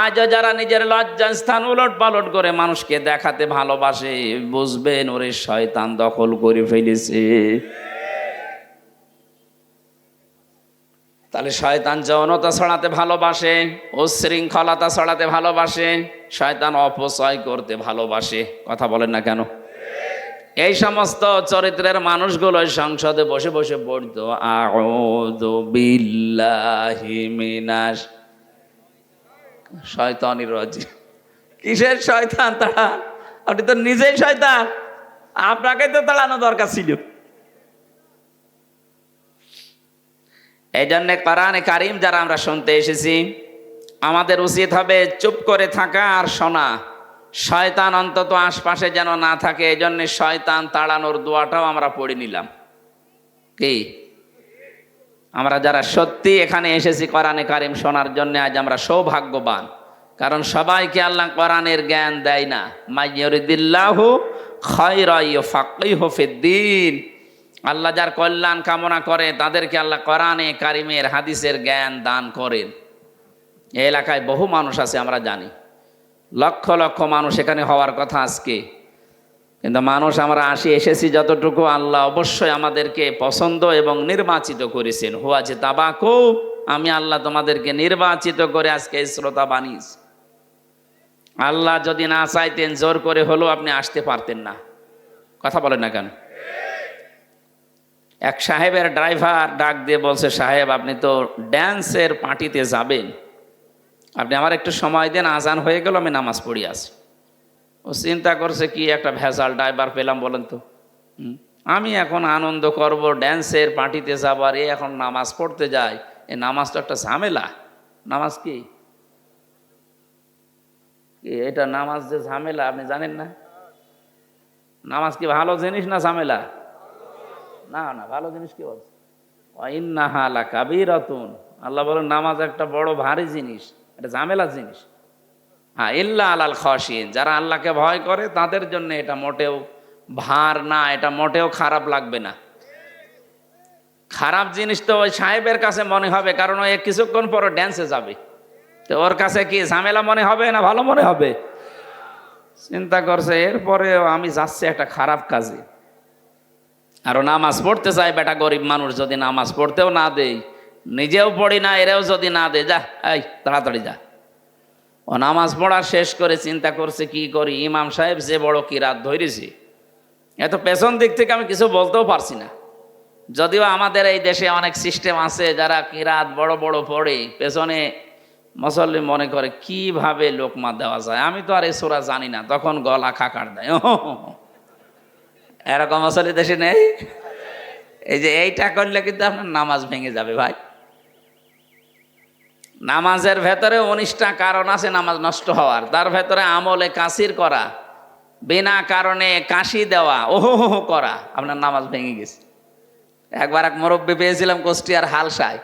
আজও যারা নিজের লজ্জা স্থান উলট পালট করে মানুষকে দেখাতে ভালোবাসে, বুঝবেন ওরে শয়তান দখল করে ফেলেছে। তাহলে শয়তান যৌনতা ছড়াতে ভালোবাসে, উচ্ছৃঙ্খলতা ছড়াতে ভালোবাসে, শয়তান অপচয় করতে ভালোবাসে। কথা বলেন না কেন? এই সমস্ত চরিত্রের মানুষগুলো সংসদে বসে বসে পড়তো আউযু বিল্লাহি মিনাশ শয়তানির রাজিম। কিসের শয়তান তারা? আপনি তো নিজেই শয়তান, আপনাকে তো তাড়ানো দরকার ছিল। এই জন্যে কোরআনে কারিম যারা আমরা শুনতে এসেছি, আমাদের উচিত হবে চুপ করে থাকা আর শোনা। শয়তান অন্তত আশপাশে যেন না থাকে। এই জন্যে শয়তান তাড়ানোর দোয়াটাও আমরা পড়ে নিলাম। কি আমরা যারা সত্যি এখানে এসেছি কোরআনে কারিম শোনার জন্য, আজ আমরা সৌভাগ্যবান। কারণ সবাইকে আল্লাহ কোরআনের জ্ঞান দেয় না। মাইয়ুরিদিল্লাহু খায়রা ইউফাক্কিহু ফিদ্দীন। আল্লাহ যার কল্যাণ কামনা করে তাদেরকে আল্লাহ কোরআনে কারিমের হাদিসের জ্ঞান দান করেন। এই এলাকায় বহু মানুষ আছে, আমরা জানি, লক্ষ লক্ষ মানুষ এখানে হওয়ার কথা আজকে। কিন্তু মানুষ আমরা এসেছি যতটুকু, আল্লাহ অবশ্যই আমাদেরকে পছন্দ এবং নির্বাচিত করেছেন। হুয়া যে তাবাকু, আমি আল্লাহ তোমাদেরকে নির্বাচিত করে আজকে শ্রোতা বানিয়েছি। আল্লাহ যদি না চাইতেন জোর করে হলেও আপনি আসতে পারতেন না। কথা বলেন না কেন? এক সাহেবের ড্রাইভার ডাক দিয়ে বলছে, সাহেব আপনি তো ড্যান্সের পার্টিতে যাবেন, আপনি আমার একটু সময় দেন, আজান হয়ে গেল, আমি নামাজ পড়ি আসি। ও চিন্তা করছে, কি একটা ভেজাল ড্রাইভার পেলাম বলেন তো। আমি এখন আনন্দ করব, ড্যান্সের পার্টিতে যাবো, আর এখন নামাজ পড়তে যাই। এই নামাজ তো একটা ঝামেলা। নামাজ কি এটা? নামাজ যে ঝামেলা আপনি জানেন না? নামাজ কি ভালো জিনিস না ঝামেলা? না না, ভালো জিনিস কি বলছে? ইন্নাহা লাকাবীরাতুন। আল্লাহ বলেন নামাজ একটা বড় ভারী জিনিস, এটা ঝামেলা জিনিস। হ্যাঁ, ইল্লা আলাল খাশিন, যারা আল্লাহকে ভয় করে তাদের জন্য এটা মোটেও ভার না, এটা মোটেও খারাপ লাগবে না। খারাপ জিনিস তো ওই সাহেবের কাছে মনে হবে, কারণ ওই কিছুক্ষণ পর ড্যান্সে যাবে। তো ওর কাছে কি ঝামেলা মনে হবে না ভালো মনে হবে? চিন্তা করছে এরপরেও আমি যাচ্ছি একটা খারাপ কাজে। আরো নামাজ পড়তে চাই, বেটা গরিব মানুষ, যদি নামাজ পড়তেও না দেই, নিজেও পড়ি না, এরাও যদি না দেয়, যা এই তাড়াতাড়ি যা। ও নামাজ পড়া শেষ করে চিন্তা করছে কি করি, ইমাম সাহেব যে বড় কিরাত ধরেছি, এত পেছন দিক থেকে আমি কিছু বলতেও পারছি না। যদিও আমাদের এই দেশে অনেক সিস্টেম আছে, যারা কিরাত বড় বড় পড়ে, পেছনে মুসল্লি মনে করে কিভাবে লোকমা দেওয়া যায়। আমি তো আর এই সূরা জানি না, তখন গলা খাকার দেয়। এরকম মুসল্লি দেশে নেই? এই যে এইটা করলে কিন্তু আপনার নামাজ ভেঙে যাবে ভাই। নামাজের ভেতরে 19টা কারণ আছে নামাজ নষ্ট হওয়ার। তার ভেতরে আমলে কাসির করা, বিনা কারণে কাশি দেওয়া, ওহো করা, আপনার নামাজ ভেঙে গেছে। একবার এক মুরব্বী পেয়েছিলাম কুষ্টিয়ার হালসায়,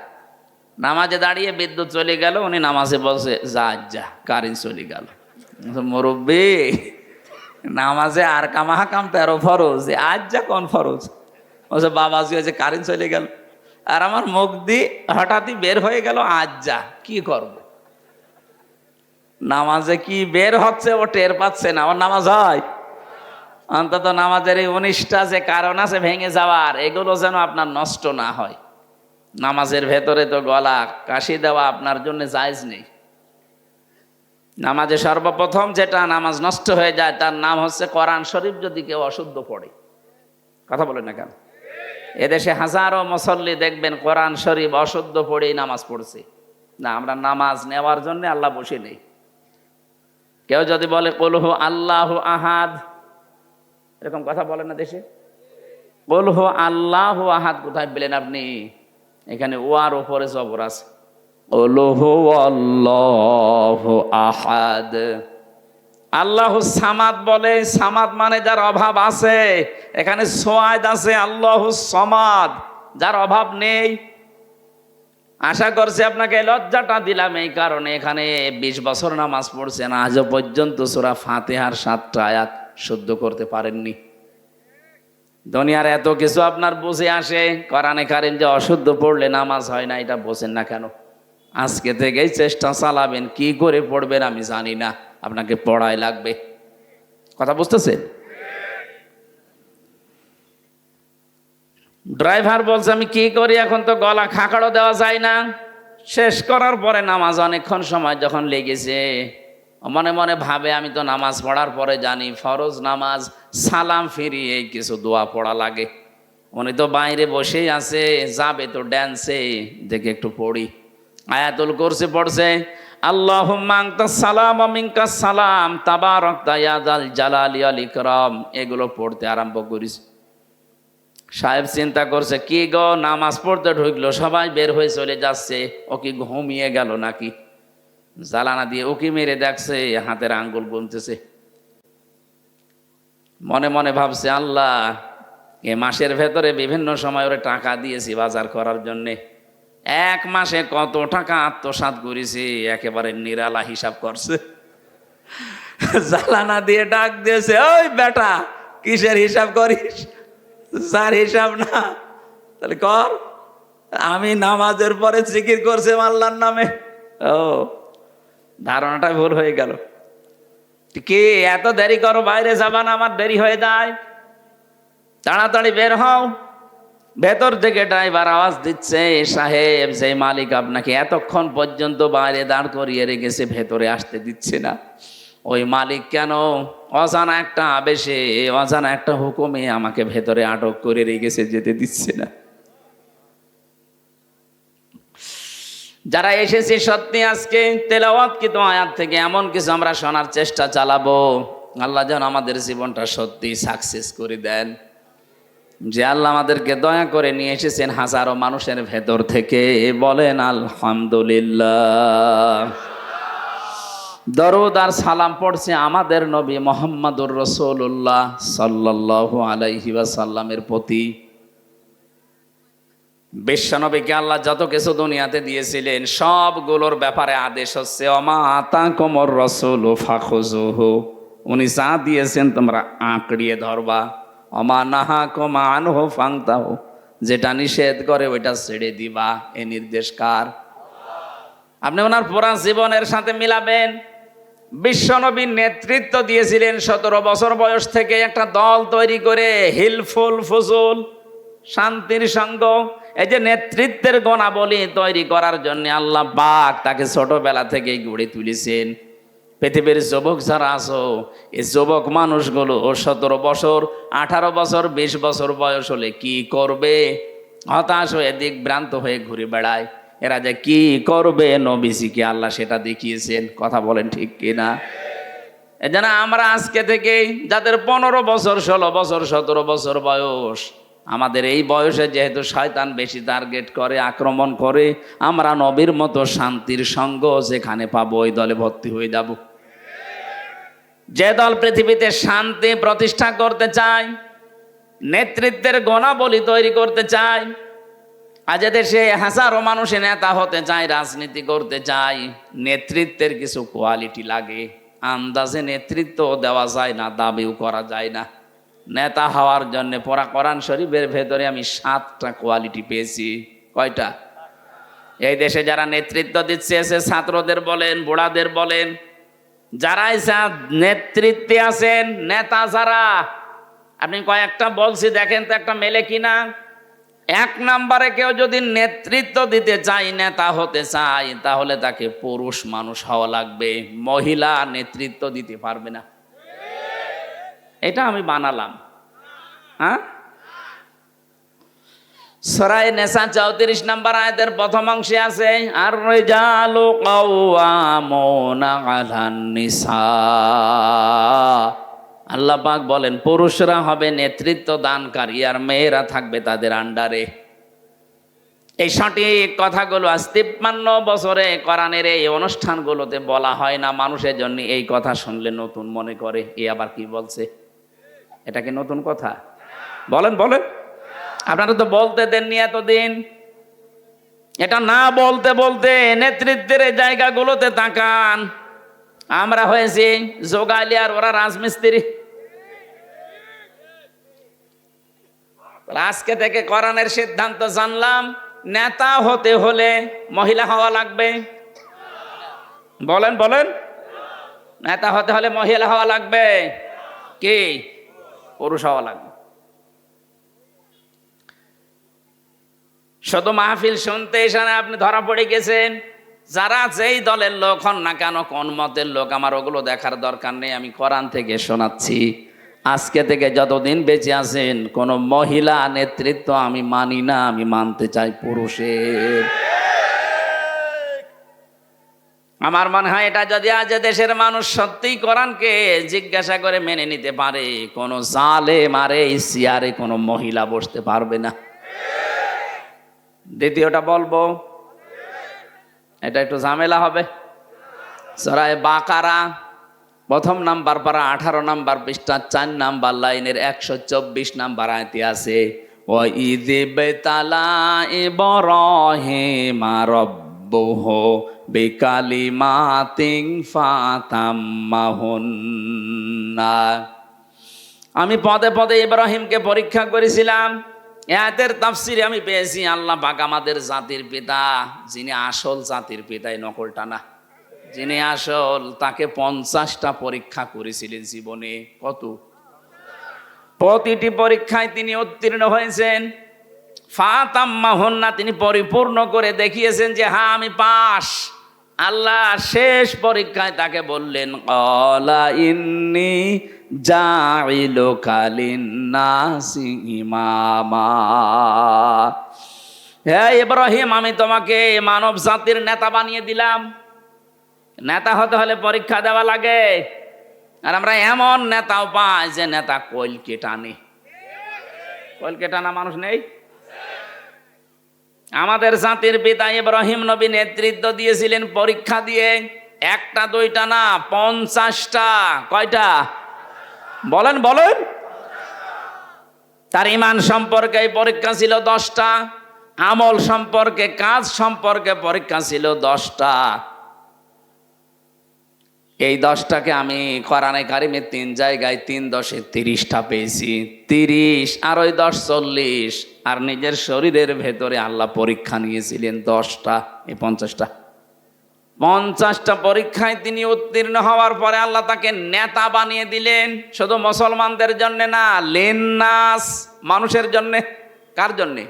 নামাজে দাঁড়িয়ে বিদ্যুৎ চলে গেল, উনি নামাজে বলছে যা কারেন্ট চলে গেল। মুরব্বী, নামাজে আর কামাহাকাম 13 ফরজ, আজ যা কোন ফরজ? বলছে বাবাজি হয়েছে কারেন্ট চলে গেল, আর আমার মুখ দিয়ে হঠাৎই বের হয়ে গেল আজ যা, কি করব? নামাজে কি বের হচ্ছে ও টের পাচ্ছে না, আমার নামাজ হয়। অন্তত নামাজের এই 19টা যে কারণ আছে ভেঙে যাওয়ার, এগুলো যেন আপনার নষ্ট না হয়। নামাজের ভেতরে তো গলা কাশি দেওয়া আপনার জন্য জায়েজ নেই। নামাজে সর্বপ্রথম যেটা নামাজ নষ্ট হয়ে যায় তার নাম হচ্ছে কোরআন শরীফ যদি কেউ অশুদ্ধ পড়ে। কথা বলেন না কেন? এদেশে হাজারো মুসল্লি দেখবেন কোরআন শরীফ অশুদ্ধ পড়েই নামাজ পড়ছে। না, আমরা নামাজ নেওয়ার জন্য আল্লাহ বসে নেই। কেউ যদি বলে কুল হু আল্লাহু আহাদ, এরকম কথা বলেন না দেশে? কুল হু আল্লাহু আহাদ কোথায় পেলেন আপনি? এখানে ওয়ার উপরে জবর আছে। কুল হু আল্লাহু আহাদ। আল্লাহু সামাদ বলে, সামাদ মানে যার অভাব আছে। এখানে সোয়াদ আছে আল্লাহু সমাদ, যার অভাব নেই। আশা করছি আপনাকে লজ্জাটা দিলাম এই কারণে এখানে 20 বছর নামাজ পড়ছেন, আজও পর্যন্ত সূরা ফাতিহার 7টা আয়াত শুদ্ধ করতে পারেননি। দুনিয়ার এত কিছু আপনার বুঝে আসে, কোরআনে কারিম যে অশুদ্ধ পড়লে নামাজ হয় না এটা বোঝেন না কেন? আজকে থেকেই চেষ্টা চালাবেন, কি করে পড়বেন আমি জানি না, আপনাকে পড়াই লাগবে। কথা বুঝতেছেন? ড্রাইভার বলছে আমি কি করি, এখন তো গলা খাকাড়ও দেওয়া যায় না। শেষ করার পরে নামাজ অনেকক্ষণ সময় যখন লেগেছে, মনে মনে ভাবে আমি তো নামাজ পড়ার পরে জানি ফরজ নামাজ সালাম ফিরিয়ে কিছু দোয়া পড়া লাগে। উনি তো বাইরে বসেই আছে, যাবে তো ড্যান্সে, দেখে একটু পড়ি। আয়াতুল কুরসি পড়ছে, আল্লাহুম্মা আনতাস সালাম ওয়া মিনকাস সালাম তাবারাকতা ইয়া যাল জালালি ওয়াল ইকরাম, এগুলো পড়তে আরম্ভ করেছে। সাহেব চিন্তা করছে কি গো, নামাজ পড়তে ঢুকলো, সবাই বের হয়ে চলে যাচ্ছে, ও কি ঘুমিয়ে গেল নাকি? জ্বালানা দিয়ে উকি মেরে দেখছে, হাতের আঙ্গুল গুনতেছে। মনে মনে ভাবছে আল্লাহ, এ মাসের ভেতরে বিভিন্ন সময় ওরে টাকা দিয়েছি বাজার করার জন্যে, 1 মাসে কত টাকা আত্মসাৎ করেছি, একেবারে নিরালা হিসাব করছে। জ্বালানা দিয়ে ডাক দিয়েছে, ওই বেটা কিসের হিসাব করিস? যার হিসাব না তাহলে কর। আমি নামাজের পরে জিকির করছে আল্লাহর নামে। ও, ধারণাটা ভুল হয়ে গেল। কি এত দেরি করো, বাইরে যাবা না, আমার দেরি হয়ে যায়, তাড়াতাড়ি বের হও। ভেতর থেকে ড্রাইভার আওয়াজ দিচ্ছে, সাহেব যে মালিক আপনাকে এতক্ষণ পর্যন্ত বাইরে দাঁড় করিয়ে রেখেছে, ভেতরে আসতে দিচ্ছে না, ওই মালিক কেন অজানা একটা আবেশে, অজানা একটা হুকুমে আমাকে ভেতরে আটক করে রেখেছে, যেতে দিচ্ছে না। যারা এসেছি সত্যি আজকে তেলাওয়াতকৃত আয়াত থেকে এমন কিছু আমরা শোনার চেষ্টা চালাবো, আল্লাহ যেন আমাদের জীবনটা সত্যি সাকসেস করে দেন। যে আল্লাহ আমাদেরকে দয়া করে নিয়ে এসেছেন হাজারো মানুষের ভেতর থেকে, বলেন আলহামদুলিল্লাহ। দরুদ আর সালাম পড়ছে আমাদের নবী মুহাম্মদুর রাসূলুল্লাহ সাল্লাল্লাহু আলাইহি ওয়াসাল্লামের প্রতি। বিশ্বনবীকে আল্লাহ যত কিছু দুনিয়াতে দিয়েছিলেন সবগুলোর ব্যাপারে আদেশ হচ্ছে ওমা আতাকুমুর রাসূলু ফাখুযুহু, উনি যা দিয়েছেন তোমরা আঁকড়িয়ে ধরবা। ওমা নাহাকুম আনহু ফান্তাহু, যেটা নিষেধ করে ওইটা ছেড়ে দিবা। এ নির্দেশ কার? আপনি ওনার পুরা জীবনের সাথে মিলাবেন। বিশ্বনবী নেতৃত্ব দিয়েছিলেন 17 বছর বয়স থেকে একটা দল তৈরি করে, হিলফুল ফুজুল, শান্তির সঙ্গ। এই যে নেতৃত্বের গুণাবলী তৈরি করার জন্য আল্লাহ পাক তাকে ছোটবেলা থেকেই গড়ে তুলেছেন। পৃথিবীর যুবক যারা আছো, এই যুবক মানুষগুলো 17 বছর 18 বছর 20 বছর বয়স হলে কি করবে? হতাশ হয়ে দিকভ্রান্ত হয়ে ঘুরে বেড়ায়। এরা যে কি করবে, নবীজিকে আল্লাহ সেটা দেখিয়েছেন। কথা বলেন ঠিক কিনা? এজন্য আমরা আজকে থেকেই যাদের 15 বছর 16 বছর 17 বছর বয়স, আমাদের এই বয়সে যেহেতু শয়তান বেশি টার্গেট করে, আক্রমণ করে, আমরা নবীর মতো শান্তির সঙ্গ যেখানে পাবো ওই দলে ভর্তি হয়ে যাব। যে দল পৃথিবীতে শান্তি প্রতিষ্ঠা করতে চায়, নেতৃত্বের গুণাবলী তৈরি করতে চায়, আজ দেশে হাজারো মানুষের নেতা হতে চায়, রাজনীতি করতে চায়, নেতৃত্বের কিছু কোয়ালিটি লাগে। আন্দাজে নেতৃত্ব দেওয়া যায় না, দাবিও করা যায় না। নেতা হওয়ার জন্য পড়া কোরআন শরীফের ভেতরে আমি 7টা কোয়ালিটি পেয়েছি। কয়টা? এই দেশে যারা নেতৃত্ব দিচ্ছে, সে ছাত্রদের বলেন, বুড়াদের বলেন, যারাই নেতৃত্বে আছেন, নেতা যারা, আপনি কয়েকটা বলছি দেখেন তো একটা মেলে কিনা। এক নম্বরে কেউ যদি নেতৃত্ব দিতে চায়, নেতা হতে চায়, তাহলে তাকে পুরুষ মানুষ হওয়া লাগবে, মহিলা নেতৃত্ব দিতে পারবে না। এটা আমি বানালাম। হ্যাঁ, সূরা নিসা 34 নম্বর আয়াতের প্রথম অংশে আছে, আর রিজালু কাওয়ামুনা আলান নিসা। আল্লাহ পাক বলেন পুরুষরা হবে নেতৃত্ব দানকারী আর মেয়েরা থাকবে তাদের আন্ডারে। এই সঠিক কথাগুলো আজ 53 বছরে কোরআনের এই অনুষ্ঠানগুলোতে বলা হয় না। মানুষের জন্য এই কথা শুনলে নতুন মনে করে, এ আবার কি বলছে, এটা কি নতুন কথা? বলেন বলেন, আপনারা তো বলতে দেননি এতদিন। এটা না বলতে বলতে নেতৃত্বের জায়গাগুলোতে তাকান, আমরা হয়েছি যোগালি আর ওরা রাজমিস্ত্রি। আজকে থেকে কোরআনের সিদ্ধান্ত জানলাম, নেতা হতে হলে মহিলা হওয়া লাগবে। বলেন বলেন, নেতা হতে হলে মহিলা হওয়া লাগবে, কি পুরুষ হওয়া লাগবে। শুধু মাহফিল শুনতে এসে আপনি ধরা পড়ে গেছেন। যারা যেই দলের লোক হন না কেন, কোন মতের লোক, আমার ওগুলো দেখার দরকার নেই। আমি কোরআন থেকে শোনাচ্ছি, আজকে থেকে যতদিন বেঁচে আছেন কোন মহিলা নেতৃত্ব আমি মানি না, আমি মানতে চাই পুরুষের। আমার মনে হয় এটা যদি আজ দেশের মানুষ সত্যিই কোরআনকে জিজ্ঞাসা করে মেনে নিতে পারে, কোন জালেম আর এই চেয়ারে কোনো মহিলা বসতে পারবে না। দ্বিতীয়টা বলবো, এটা একটু ঝামেলা হবে। সূরা বাকারা প্রথম নাম্বার পারা 18 নাম্বার পৃষ্ঠা 4 নাম্বার লাইনের 124 নাম্বার আয়াতে আছে, ওয়া ইযিবতালা ইব্রাহিমা রাব্বুহু বিকালিমাতিন ফাতাম্মাহুন্না। আমি পদে পদে ইব্রাহিমকে পরীক্ষা করেছিলাম। এদের তাফসিরে আমি পেয়েছি আল্লাহ পাক আমাদের জাতির পিতা, যিনি আসল জাতির পিতাই নকলটা না, যিনি আসল, তাকে 50টা পরীক্ষা করেছিলেন জীবনে। কত? প্রতিটি পরীক্ষায় তিনি উত্তীর্ণ হয়েছেন। ফাতাম্মাহুন্না, তিনি পরিপূর্ণ করে দেখিয়েছেন যে হ্যাঁ আমি পাস। আল্লাহ শেষ পরীক্ষায় তাকে বললেন, ক্বালা ইন্নী জাইলুকা লিন্নাসি ইমামা। হে ইব্রাহিম, আমি তোমাকে মানব জাতির নেতা বানিয়ে দিলাম। নেতা হতে হলে পরীক্ষা দেওয়া লাগে। আর আমরা এমন নেতাও পাই যে নেতা কইলকে টানে। কইলকে টানা মানুষ নেই। আমাদের জাতির পিতা ইব্রাহিম নবী নেতৃত্ব দিয়েছিলেন পরীক্ষা দিয়ে, একটা দুইটা না, 50টা। কয়টা? বলেন বলেন। তার ঈমান সম্পর্কে পরীক্ষা ছিল 10টা, আমল সম্পর্কে, কাজ সম্পর্কে পরীক্ষা ছিল 10টা। এই 10টাকে আমি কোরআনে কারিমে 3 জায়গায় 3 10 30টা পেয়েছি। 30 আর ওই 10 40, আর নিজের শরীরের ভেতরে আল্লাহ পরীক্ষা নিয়েছিলেন 10টা। এই 50টা পরীক্ষায় তিনি উত্তীর্ণ হওয়ার পরে আল্লাহ তাকে নেতা বানিয়ে দিলেন। শুধু মুসলমানদের জন্য না, লিন্নাস, মানুষের জন্য। কার জন্যে?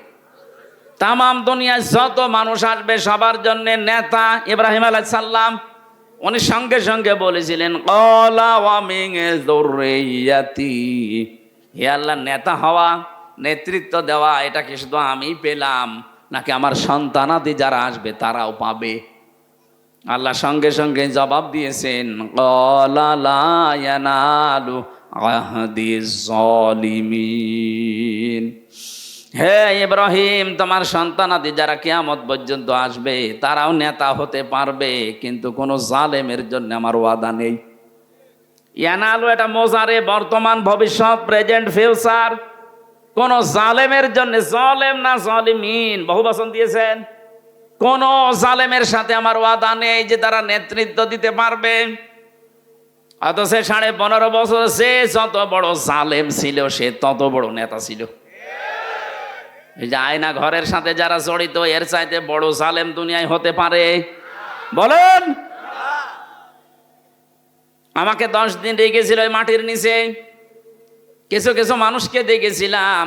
তামাম দুনিয়ায় যত মানুষ আসবে সবার জন্য নেতা। ইব্রাহিম আলাইহিস সালাম উনি সঙ্গে সঙ্গে বলেছিলেন, ক্বালা ওয়া মিন যুররিয়াতি, হে আল্লাহ, নেতা হওয়া, নেতৃত্ব দেওয়া, এটা কি শুধু আমি পেলাম নাকি আমার সন্তানাদি যারা আসবে তারাও পাবে? আল্লাহ সঙ্গে সঙ্গে জবাব দিয়েছেন, ক্বালা লা ইয়ানালু আহদিজ জালিমিন। হে ইব্রাহিম, তোমার সন্তানাদি যারা কিয়ামত পর্যন্ত আসবে তারাও নেতা হতে পারবে, কিন্তু কোন জালেমের জন্য আমার ওয়াদা নেই। ইয়ানালু এটা মোজারে, বর্তমান, ভবিষ্যৎ, প্রেজেন্ট, ফিউচার। কোন জালেমের জন্য, জালেম না জালিমিন, বহু বচন দিয়েছেন। কোন জালেমের সাথে আমার ওয়াদা নেই যে তারা নেতৃত্ব দিতে পারবে। অথচ 15.5 বছর সে যত বড় জালেম ছিল সে তত বড় নেতা ছিল। এই যে আয়না ঘরের সাথে যারা জড়িত, এর চাইতে বড় জালেম দুনিয়ায় হতে পারে? বলেন। আমাকে 10 দিন রেখেছিল ওই মাটির নিচে, কিছু কিছু মানুষকে দেখেছিলাম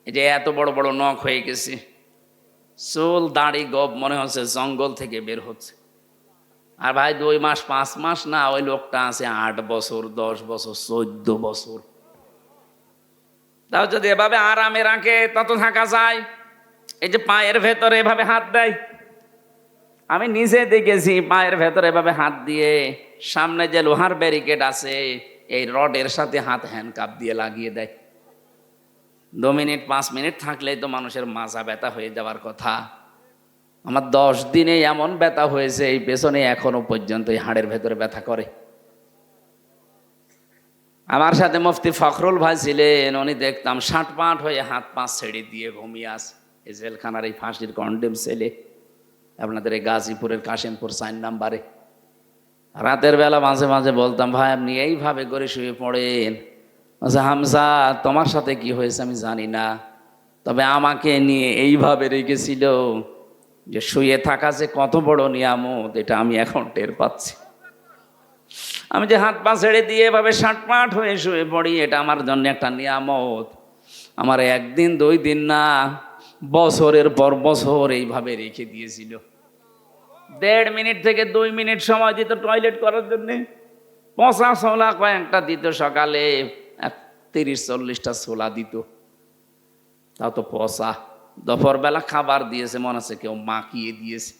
এই যে এত বড় বড় নখ হয়ে গেছে, চুল দাড়ি গব মনে হচ্ছে জঙ্গল থেকে বের হচ্ছে। আর ভাই 2 মাস 5 মাস না, ওই লোকটা আছে 8 বছর 10 বছর 14 বছর। তাও যদি এভাবে আরামে রাখে তত থাকা যায়। এই যে পায়ের ভেতরে এভাবে হাত দেয়, আমি নিজে দেখেছি পায়ের ভেতরে এভাবে হাত দিয়ে, সামনে যে লোহার ব্যারিকেড আছে এই রডের সাথে হাত হ্যান্ডকাপ দিয়ে লাগিয়ে দেয়। 2 মিনিট 5 মিনিট থাকলেই তো মানুষের মাজা ব্যথা হয়ে যাওয়ার কথা। আমার 10 দিনে এমন ব্যথা হয়েছে এই পেছনে এখনো পর্যন্ত এই হাড়ের ভেতরে ব্যথা করে। আমার সাথে মুফতি ফখরুল ভাই ছিলেন, উনি দেখতাম 60 হয়ে হাত পা ছেড়ে দিয়ে ঘুমিয়ে আসে। এই জেলখানার এই ফাঁসির কন্ডেম ছেলে আপনাদের এই গাজীপুরের কাশিমপুর 4 নাম্বারে। রাতের বেলা মাঝে মাঝে বলতাম, ভাই আপনি এইভাবে করে শুয়ে পড়েন। আচ্ছা হামজা, তোমার সাথে কি হয়েছে আমি জানি না, তবে আমাকে নিয়ে এইভাবে রেখেছিল যে শুয়ে থাকা যে কত বড় নিয়ামত এটা আমি এখন টের পাচ্ছি। আমি যে হাত পা ছেড়ে দিয়ে এভাবে 60 হয়ে শুয়ে পড়ি, এটা আমার জন্য একটা নিয়ামত। আমার 1 দিন 2 দিন না, বছরের পর বছর এইভাবে রেখে দিয়েছিল। 1.5 মিনিট থেকে 2 মিনিট সময় দিত টয়লেট করার জন্যে। 50 ছোলা কয়েকটা দিত, সকালে 30-40টা ছোলা দিত, তাও তো পচা। দুপুরবেলা খাবার দিয়েছে মনে হচ্ছে কেউ মাখিয়ে দিয়েছে।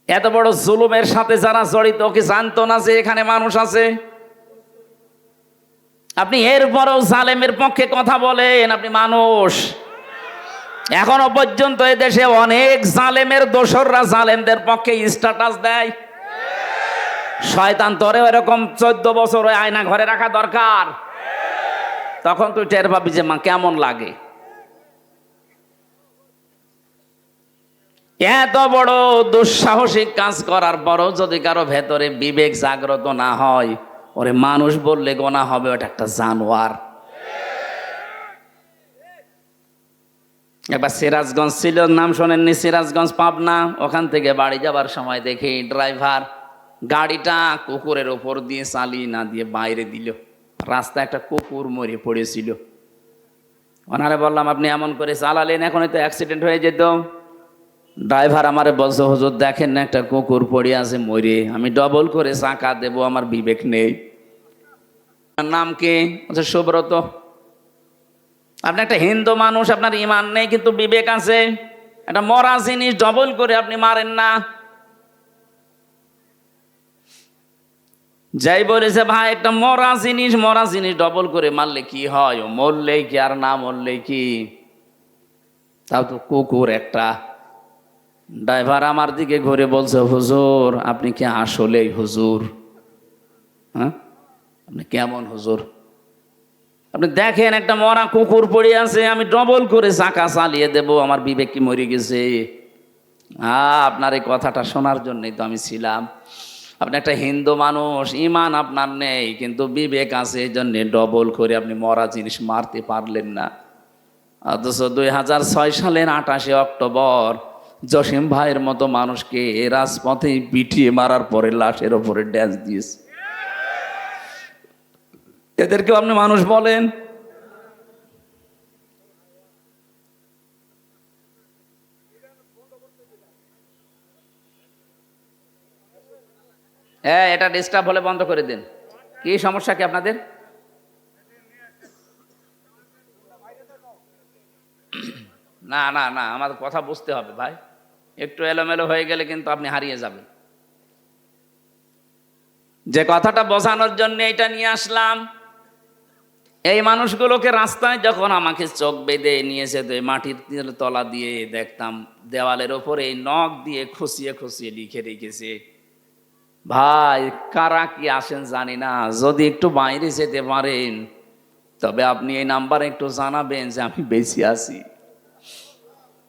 এত বড় জুলুমের সাথে যারা জড়িত, কি জানতো না যে এখানে মানুষ আছে? আপনি এরপরেও জালেমের পক্ষে কথা বলেন, আপনি মানুষ। এখনো পর্যন্ত এদেশে অনেক জালেমের দোসররা জালেমদের পক্ষে স্ট্যাটাস দেয়। শয়তান তোরে এরকম 14 বছর ওই আয়না ঘরে রাখা দরকার, তখন তুই টের পাবি যে মা কেমন লাগে। এত বড় দুঃসাহসিক কাজ করার পরও যদি কারো ভেতরে বিবেক জাগ্রত না হয়, ওরে মানুষ বললে গোনা হবে, ওটা একটা জানোয়ার। একবার সিরাজগঞ্জ ছিল, নাম শোনেননি? সিরাজগঞ্জ পাবনা। ওখান থেকে বাড়ি যাবার সময় দেখি ড্রাইভার গাড়িটা কুকুরের ওপর দিয়ে চালিয়ে না দিয়ে বাইরে দিল। রাস্তায় একটা কুকুর মরে পড়েছিল। ওনারে বললাম, আপনি এমন করে চালালেন, এখন তো অ্যাক্সিডেন্ট হয়ে যেত। ড্রাইভার আমারে বলছে, হুজুর দেখেন না একটা কুকুর পড়ে আছে মরে, আমি ডবল করে চাকা দেব, আমার বিবেক নেই। নাম কি? আচ্ছা সুব্রত। আপনি একটা হিন্দু মানুষ, আপনার ইমান নেই কিন্তু বিবেক আছে। একটা মরা জিনিস ডবল করে আপনি মারেন না। যাই বলেছে ভাই, একটা মরা জিনিস ডবল করে মারলে কি হয়? ও মরলেই কি আর না মরলেই কি? তাও তো কুকুর একটা। ড্রাইভার আমার দিকে ঘুরে বলছে, হুজুর আপনি কি আসলেই হুজুর? হ্যাঁ, আপনি কেমন হুজুর? আপনি দেখেন একটা মরা কুকুর পড়ে আছে, আমি ডবল করে চাকা চালিয়ে দেব, আমার বিবেক কি মরে গেছে? আপনার এই কথাটা শোনার জন্যই তো আমি ছিলাম। আপনি একটা হিন্দু মানুষ, ইমান আপনার নেই কিন্তু বিবেক আছে, এই জন্য ডবল করে আপনি মরা জিনিস মারতে পারলেন না। অথচ 2006 সালের 28 অক্টোবর জসিম ভাইয়ের মতো মানুষকে রাজপথে পিটিয়ে মারার পরে লাশের ওপরে ড্যান্স দিয়েছে। এদেরকেও আপনি মানুষ বলেন? হ্যাঁ, এটা ডিস্টার্ব হলে বন্ধ করে দিন। কি সমস্যা কি আপনাদের? না না না, আমাদের কথা বুঝতে হবে ভাই। একটু এলোমেলো হয়ে গেলে কিন্তু আপনি হারিয়ে যাবেন। যে কথাটা বোঝানোর জন্য এটা নিয়ে আসলাম, এই মানুষগুলোকে রাস্তায় যখন আমাকে চোখ বেঁধে নিয়েছে, তো মাটির তলা দিয়ে দেখতাম দেওয়ালের ওপরে এই নখ দিয়ে খুশিয়ে খুশিয়ে লিখে রেখেছে, ভাই কারা কি আসেন জানি না, যদি একটু বাইরে যেতে পারেন তবে আপনি এই নাম্বারে একটু জানাবেন যে আমি বেঁচে আছি।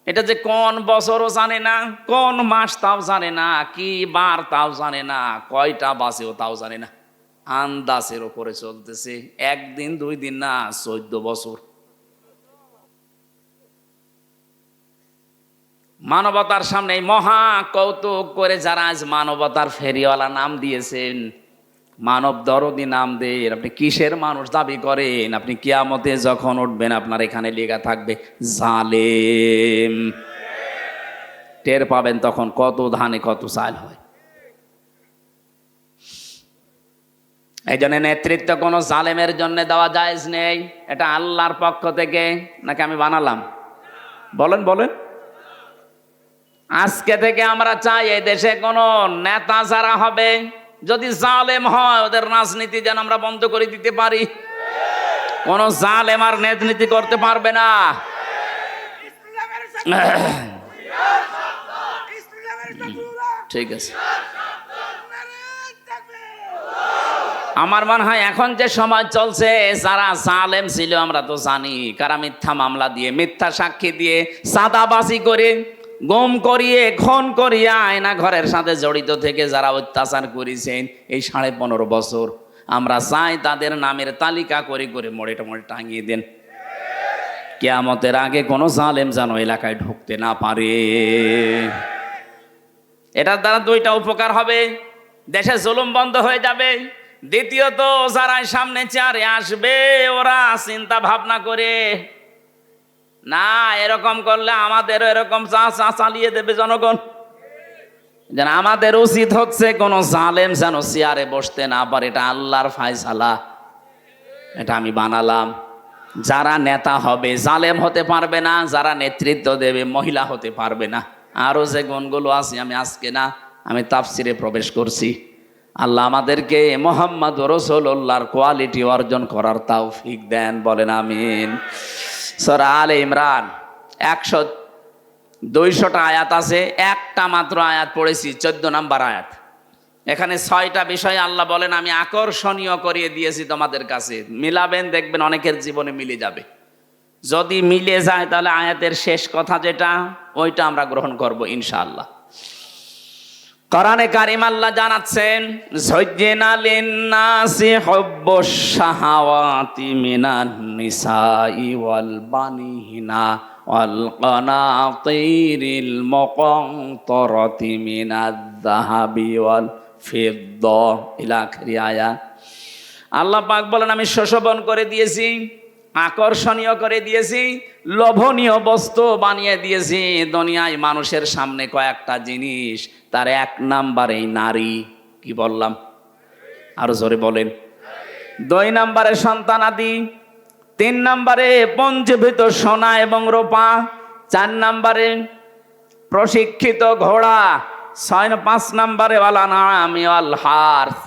এটা যে কোন বছরও জানে না, কোন মাস তাও জানে না, কি বার তাও জানে না, কয়টা বাসেও তাও জানে না, আন্দাজের ওপরে চলতেছে। 1 দিন 2 দিন না, 14 বছর। মানবতার সামনে মহা কৌতুক করে যারা আজ মানবতার ফেরিওয়ালা নাম দিয়েছেন, মানব দরদি নাম দেন। আপনি কিসের মানুষ দাবি করেন? আপনি কিয়ামতে যখন উঠবেন আপনার এখানে লেখা থাকবে জালেম। টের পাবেন তখন কত ধানে কত চাল হয়। এই জন্য নেতৃত্ব কোনো জালেমের জন্য দেওয়া জায়েজ নেই। এটা আল্লাহর পক্ষ থেকে, নাকি আমি বানালাম? বলেন বলেন। আজকে থেকে আমরা চাই এই দেশে কোনো নেতা যারা হবে যদি জালেম হয় ওদের রাজনীতি যেন আমরা বন্ধ করে দিতে পারি। কোন জালেম আর রাজনীতি করতে পারবে না। ঠিক আছে, আমার মনে হয় এখন যে সমাজ চলছে, যারা জালেম ছিল আমরা তো জানি, কারা মিথ্যা মামলা দিয়ে, মিথ্যা সাক্ষী দিয়ে, চাঁদাবাজি করে, গুম করিয়ে, খুন করিয়ে, আয়না ঘরের সাথে জড়িত থেকে যারা অত্যাচার করেছেন এই 15.5 বছর, আমরা চাই তাদের নামের তালিকা করে করে মোড়ে মোড়ে টাঙিয়ে দেন। কিয়ামতের আগে কোনো জালেম যেন এলাকায় ঢুকতে না পারে। এটার দ্বারা দুইটা উপকার হবে, দেশে জুলুম বন্ধ হয়ে যাবে। দ্বিতীয়ত যারা সামনে চেয়ারে আসবে ওরা চিন্তা ভাবনা করে, না এরকম করলে আমাদেরও এরকম চালিয়ে দেবে জনগণ। যেন আমাদের উচিত হচ্ছে কোন জালেম যেন চেয়ারে বসতে না পারে। এটা আল্লাহর ফায়সালা, এটা আমি বানালাম। যারা নেতা হবে জালেম হতে পারবে না, যারা নেতৃত্ব দেবে মহিলা হতে পারবে না। আরো যে গুণগুলো আছে আমি আজকে না, আমি তাফসিরে প্রবেশ করছি। আল্লাহ আমাদেরকে মুহাম্মদ রাসূলুল্লাহর কোয়ালিটি অর্জন করার তৌফিক দেন, বলেন আমিন। সূরা আলে ইমরান 200টা আয়াত আছে, একটা মাত্র আয়াত পড়েছি, 14 নম্বর আয়াত। এখানে 6টা বিষয় আল্লাহ বলেন আমি আকর্ষণীয় করিয়ে দিয়েছি তোমাদের কাছে, মিলাবেন দেখবেন অনেকের জীবনে মিলে যাবে। যদি মিলে যায় তাহলে আয়াতের শেষ কথা যেটা ওইটা আমরা গ্রহণ করব ইনশাআল্লাহ। কোরআনে কারীম আল্লাহ জানাচ্ছেন যায়্যানা লিন-নাসি হুব্বুশ শাহাওয়াতি মিনান নিসাই ওয়াল বানিনা ওয়াল কানাতিরিল মুকানতারাতি মিনায-যাহাবি ওয়াল ফিদ্দা ইলা আখিরি আয়াত। আল্লাহ পাক বলেন আমি শোষবন করে দিয়েছি, আকর্ষণীয় করে দিয়েছি, লোভনীয় বস্তু বানিয়ে দিয়েছি দুনিয়ায় মানুষের সামনে কয়েকটা জিনিস। তার 1 নাম্বারে নারী। কি বললাম? আরো জোরে বলেন। 2 নাম্বারে সন্তানাদি, 3 নাম্বারে পঞ্জীভূত সোনা এবং রূপা, 4 নাম্বারে প্রশিক্ষিত ঘোড়া, 5 নাম্বারে ওয়ালা নাআমি ওয়াল হারস।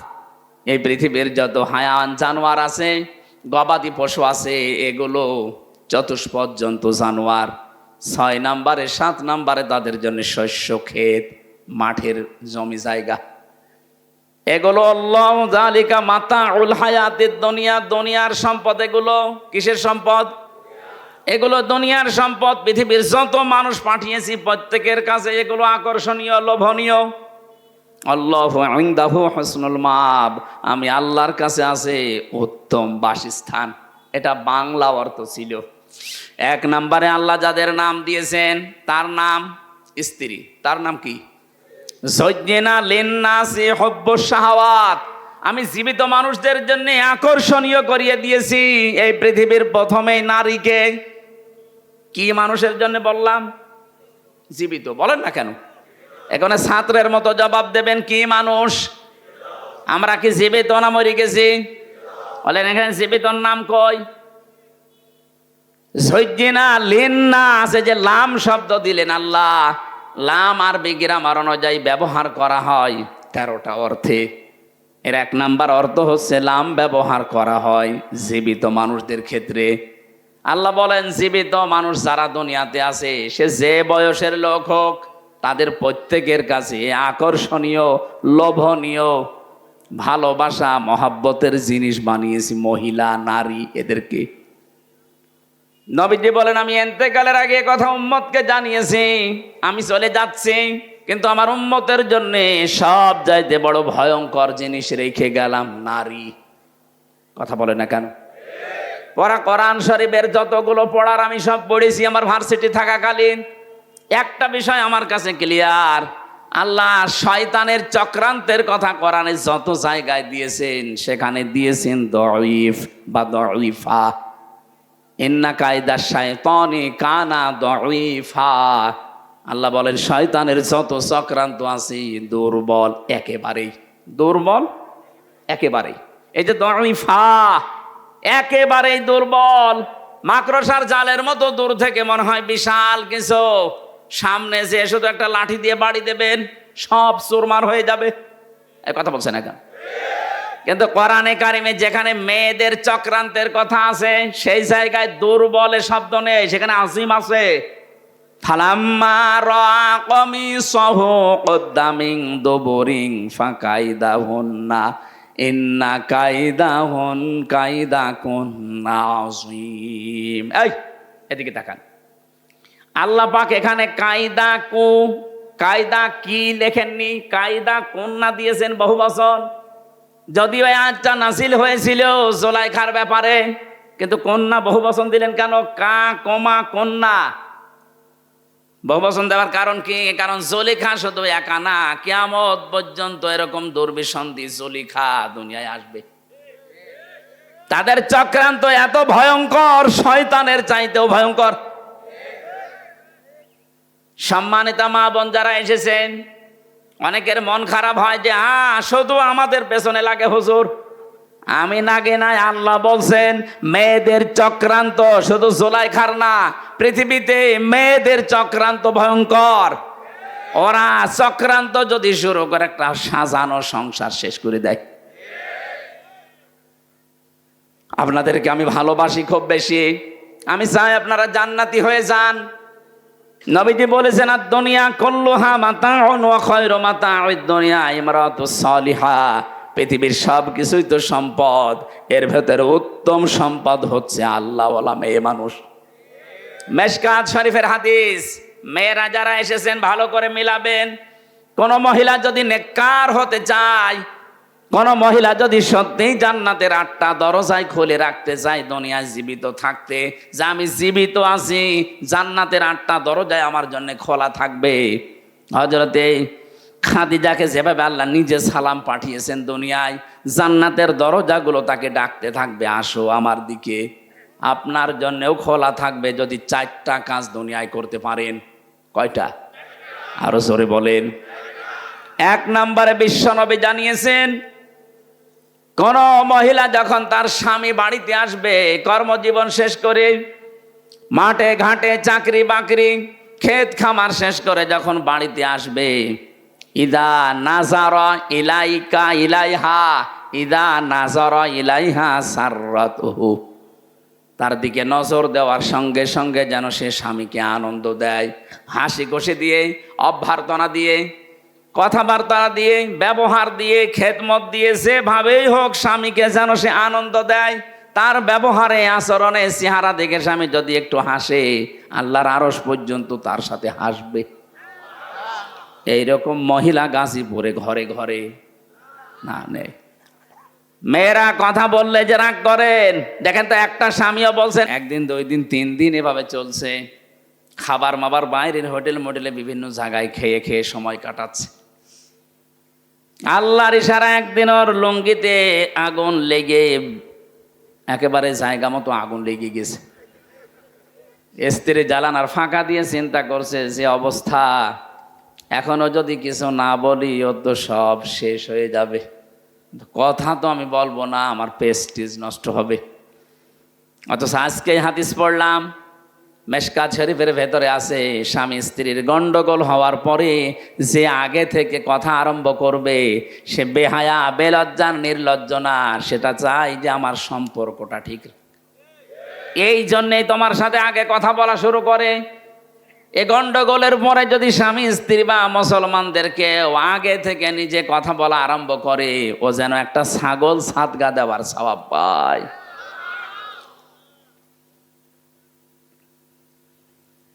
এই পৃথিবীর যত হায়াওয়ান জানোয়ার আছে, গবাদি পশু আছে, এগুলো চতুষ্পদ জন্তু জানোয়ার। 6 নাম্বারে 7 নাম্বারে তাদের জন্য শস্য ক্ষেত, মাঠের জমি জায়গা। এগুলো আল্লাহ যালিকা মাতাউল হায়াতিদ দুনিয়া, দুনিয়ার সম্পদ। এগুলো কিসের সম্পদ? এগুলো দুনিয়ার সম্পদ। পৃথিবীর যত মানুষ পাঠিয়েছি প্রত্যেকের কাছে এগুলো আকর্ষণীয়, লোভনীয়। আল্লাহু ইনদাহু হুসনুল মাআব, আমি আল্লাহর কাছে আছে উত্তম বাসস্থান। এটা বাংলা অর্থ ছিল। 1 নম্বরে আল্লাহ যাদের নাম দিয়েছেন তার নাম স্ত্রী, তার নাম কি? যায়্যানা লিন-নাসি হুব্বুশ শাহাওয়াত, আমি জীবিত মানুষদের জন্য আকর্ষণীয় করিয়ে দিয়েছি এই পৃথিবীর প্রথমেই নারীকে। কি মানুষের জন্য বললাম? জীবিত। বলেন না কেন? এখানে ছাত্রের মতো জবাব দেবেন, কি মানুষ? আমরা কি জীবিত না মরে গেছি? বলেন এখানে জীবিতর নাম কই? যায়্যানা লিন-নাস, যে লাম শব্দ দিলেন আল্লাহ, লাম আরবি গ্রামার অনুযায়ী ব্যবহার করা হয় 13টা অর্থে। এর 1 নাম্বার অর্থ হচ্ছে লাম ব্যবহার করা হয় জীবিত মানুষদের ক্ষেত্রে। আল্লাহ বলেন জীবিত মানুষ যারা দুনিয়াতে আছে, সে যে বয়সের লোক হোক, তাদের প্রত্যেকের কাছে আকর্ষণীয়, লোভনীয়, ভালোবাসা, মহাব্বতের জিনিস বানিয়েছি মহিলা, নারী, এদেরকে। নবীজি বলেন আমি ইন্তেকালের আগে কথা উম্মতকে জানিয়েছি, আমি চলে যাচ্ছি, কিন্তু আমার উম্মতের জন্য সব চাইতে বড় ভয়ঙ্কর জিনিস রেখে গেলাম, নারী। কথা বলে না কেন? পড়া কোরআন শরীফের যতগুলো পড়ার আমি সব পড়েছি আমার ভার্সিটি থাকাকালীন। একটা বিষয় আমার কাছে ক্লিয়ার, আল্লাহ শয়তানের চক্রান্তের কথা কোরআনে যত জায়গায় দিয়েছেন সেখানে দিয়েছেন দঈফ বা দঈফা। ইন্না কায়দা শায়তানি কানা দঈফা। আল্লাহ বলেন শয়তানের যত চক্রান্ত আছে দুর্বল, একেবারেই দুর্বল, একেবারেই। এই যে দঈফা, একেবারেই দুর্বল। মাকড়সার জালের মতো দূর থেকে মনে হয় বিশাল কিছু, সামনে যে শুধু একটা লাঠি দিয়ে বাড়ি দেবেন সব চুরমার হয়ে যাবে। এই কথা বলছেন এখন। কিন্তু কোরআনে কারিমে যেখানে মেয়েদের চক্রান্তের কথা আছে সেই জায়গায় দুর্বলের শব্দ নেই, সেখানে আজিম আছে। ফালাম্মা রাআ কমিসাহু কুদ্দা মিন দুবুরিন ফাকাইদাহুন্না ইন্না কাইদাকুন্না আযীম। এই এদিকে তাকান, আল্লাহ পাক এখানে কায়দা কি লেখেননি, কায়দা কন্যা দিয়েছেন বহু বছর। যদিও আয়াতটা নাযিল হয়েছিল জুলাইখার ব্যাপারে, কিন্তু কন্যা বহু বচন দিলেন কেন? কন্যা বহু বচন দেওয়ার কারণ কি? কারণ জুলেখা শুধু একা না, কিয়ামত পর্যন্ত এরকম দুর্বিসন্ধি জুলেখা দুনিয়ায় আসবে। তাদের চক্রান্ত এত ভয়ঙ্কর, শয়তানের চাইতেও ভয়ঙ্কর। সম্মানিত মা বোন যারা এসেছেন, অনেকের মন খারাপ হয় যে শুধু আমাদের পেছনে লাগে হুজুর। আমি নাগে নাই, আল্লাহ বলছেন মেয়েদের চক্রান্ত শুধু জুলাইখার না, পৃথিবীতে মেয়েদের চক্রান্ত ভয়ঙ্কর। ওরা চক্রান্ত যদি শুরু করে একটা সাজানো সংসার শেষ করে দেয়। আপনাদেরকে আমি ভালোবাসি খুব বেশি, আমি চাই আপনারা জান্নাতি হয়ে যান। নবীজি বলেছেন দুনিয়া কুল্লুহা মাতাউন ওয়া খায়রু মাতাউদ দুনিয়া ইমরাতুস সালিহা। পৃথিবীর সব কিছুই তো সম্পদ, এর ভেতরে উত্তম সম্পদ হচ্ছে আল্লাহওয়ালা মেয়ে মানুষ। মেশকাত শরীফের হাদিস, মেয়েরা যারা এসেছেন ভালো করে মিলাবেন। কোন মহিলা যদি নেককার হতে চায়, কোন মহিলা যদি সত্যিই জান্নাতের 8টা দরজায় খুলে রাখতে চায় দুনিয়ায় জীবিত থাকতে, যে আমি জীবিত আছি, জান্নাতের 8টা দরজায় আমার জন্য খোলা থাকবে। হযরতে খাদিজাকে যেভাবে আল্লাহ নিজে সালাম পাঠিয়েছেন দুনিয়ায়, জান্নাতের দরজাগুলো তাকে ডাকতে থাকবে, আসো আমার দিকে। আপনার জন্যও খোলা থাকবে যদি 4টা কাজ দুনিয়ায় করতে পারেন। কয়টা? আরো জোরে বলেন। 1 নম্বরে বিশ্বনবী জানিয়েছেন, কোন মহিলা যখন তার স্বামী বাড়িতে আসবে কর্মজীবন শেষ করে, মাঠে ঘাটে চাকরি বাকরি ক্ষেত খামার শেষ করে যখন বাড়িতে আসবে, ইদা নাজারা ইলাইকা ইলাইহা ইদা নাজারা ইলাইহা সাররাতুহু, তার দিকে নজর দেওয়ার সঙ্গে সঙ্গে যেন সে স্বামীকে আনন্দ দেয়, হাসি খুশি দিয়ে, অভ্যর্থনা দিয়ে, কথাবার্তা দিয়ে, ব্যবহার দিয়ে, খেদমত দিয়ে, যেভাবেই হোক স্বামীকে যেন সে আনন্দ দেয়। তার ব্যবহারে, আচরণে, চেহারা দেখে স্বামী যদি একটু হাসে, আল্লাহর আরশ পর্যন্ত তার সাথে হাসবে। এইরকম মহিলা গাজীপুরে ঘরে ঘরে না নেই। মেয়েরা কথা বললে যে রাগ করেন, দেখেন তো একটা স্বামীও বলছেন 1 দিন 2 দিন 3 দিন এভাবে চলছে, খাবার মাবার বাইরের হোটেল মোটেলে বিভিন্ন জায়গায় খেয়ে খেয়ে সময় কাটাচ্ছে। আল্লাহর ইশারা একদিন ওর লুঙ্গিতে আগুন লেগে একেবারে জায়গা মতো আগুন লেগে গেছে। স্ত্রী জ্বালানার ফাঁকা দিয়ে চিন্তা করছে যে অবস্থা, এখনো যদি কিছু না বলি ও তো সব শেষ হয়ে যাবে, কথা তো আমি বলবো না, আমার প্রেস্টিজ নষ্ট হবে। অথচ আজকে হাদিস পড়লাম, মেশকাত শরীফের ভেতরে আছে, স্বামী স্ত্রীর গন্ডগোল হওয়ার পরে যে আগে থেকে কথা আরম্ভ করবে সে বেহায়া, বেলজ্জা, নির্লজ্জ না, সেটা চাই যে আমার সম্পর্কটা ঠিক। এই জন্যেই তোমার সাথে আগে কথা বলা শুরু করে। এ গন্ডগোলের পরে যদি স্বামী স্ত্রী বা মুসলমানদেরকে আগে থেকে নিজে কথা বলা আরম্ভ করে, ও যেন একটা ছাগল সাদগা দেওয়ার সওয়াব পায়।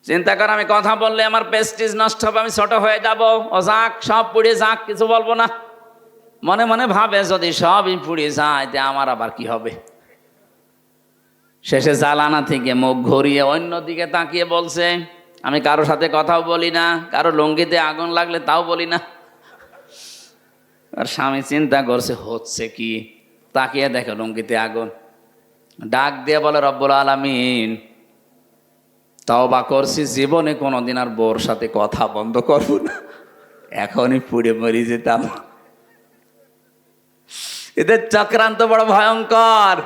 চিন্তা কর, আমি কথা বললে আমার প্রেস্টিজ নষ্ট হবে, আমি ছোট হয়ে যাব, ও যাক সব পুড়ে যাক, কিছু বলবো না। মনে মনে ভাবে যদি সবই পুড়ে যায় তে আমার আবার কি হবে। শেষে জ্বালানা থেকে মুখ ঘুরিয়ে অন্যদিকে তাকিয়ে বলছে, আমি কারোর সাথে কথাও বলি না, কারো লুঙ্গিতে আগুন লাগলে তাও বলি না। আর স্বামী চিন্তা করছে হচ্ছে কি, তাকিয়ে দেখে লুঙ্গিতে আগুন, ডাক দিয়ে বলে রব্বুল আলামিন, তওবা করছি, জীবনে কোনোদিন আর বউর সাথে কথা বন্ধ করবো না, এখনই পুড়ে মরি যেতাম। এদের চক্রান্ত বড় ভয়ঙ্কর।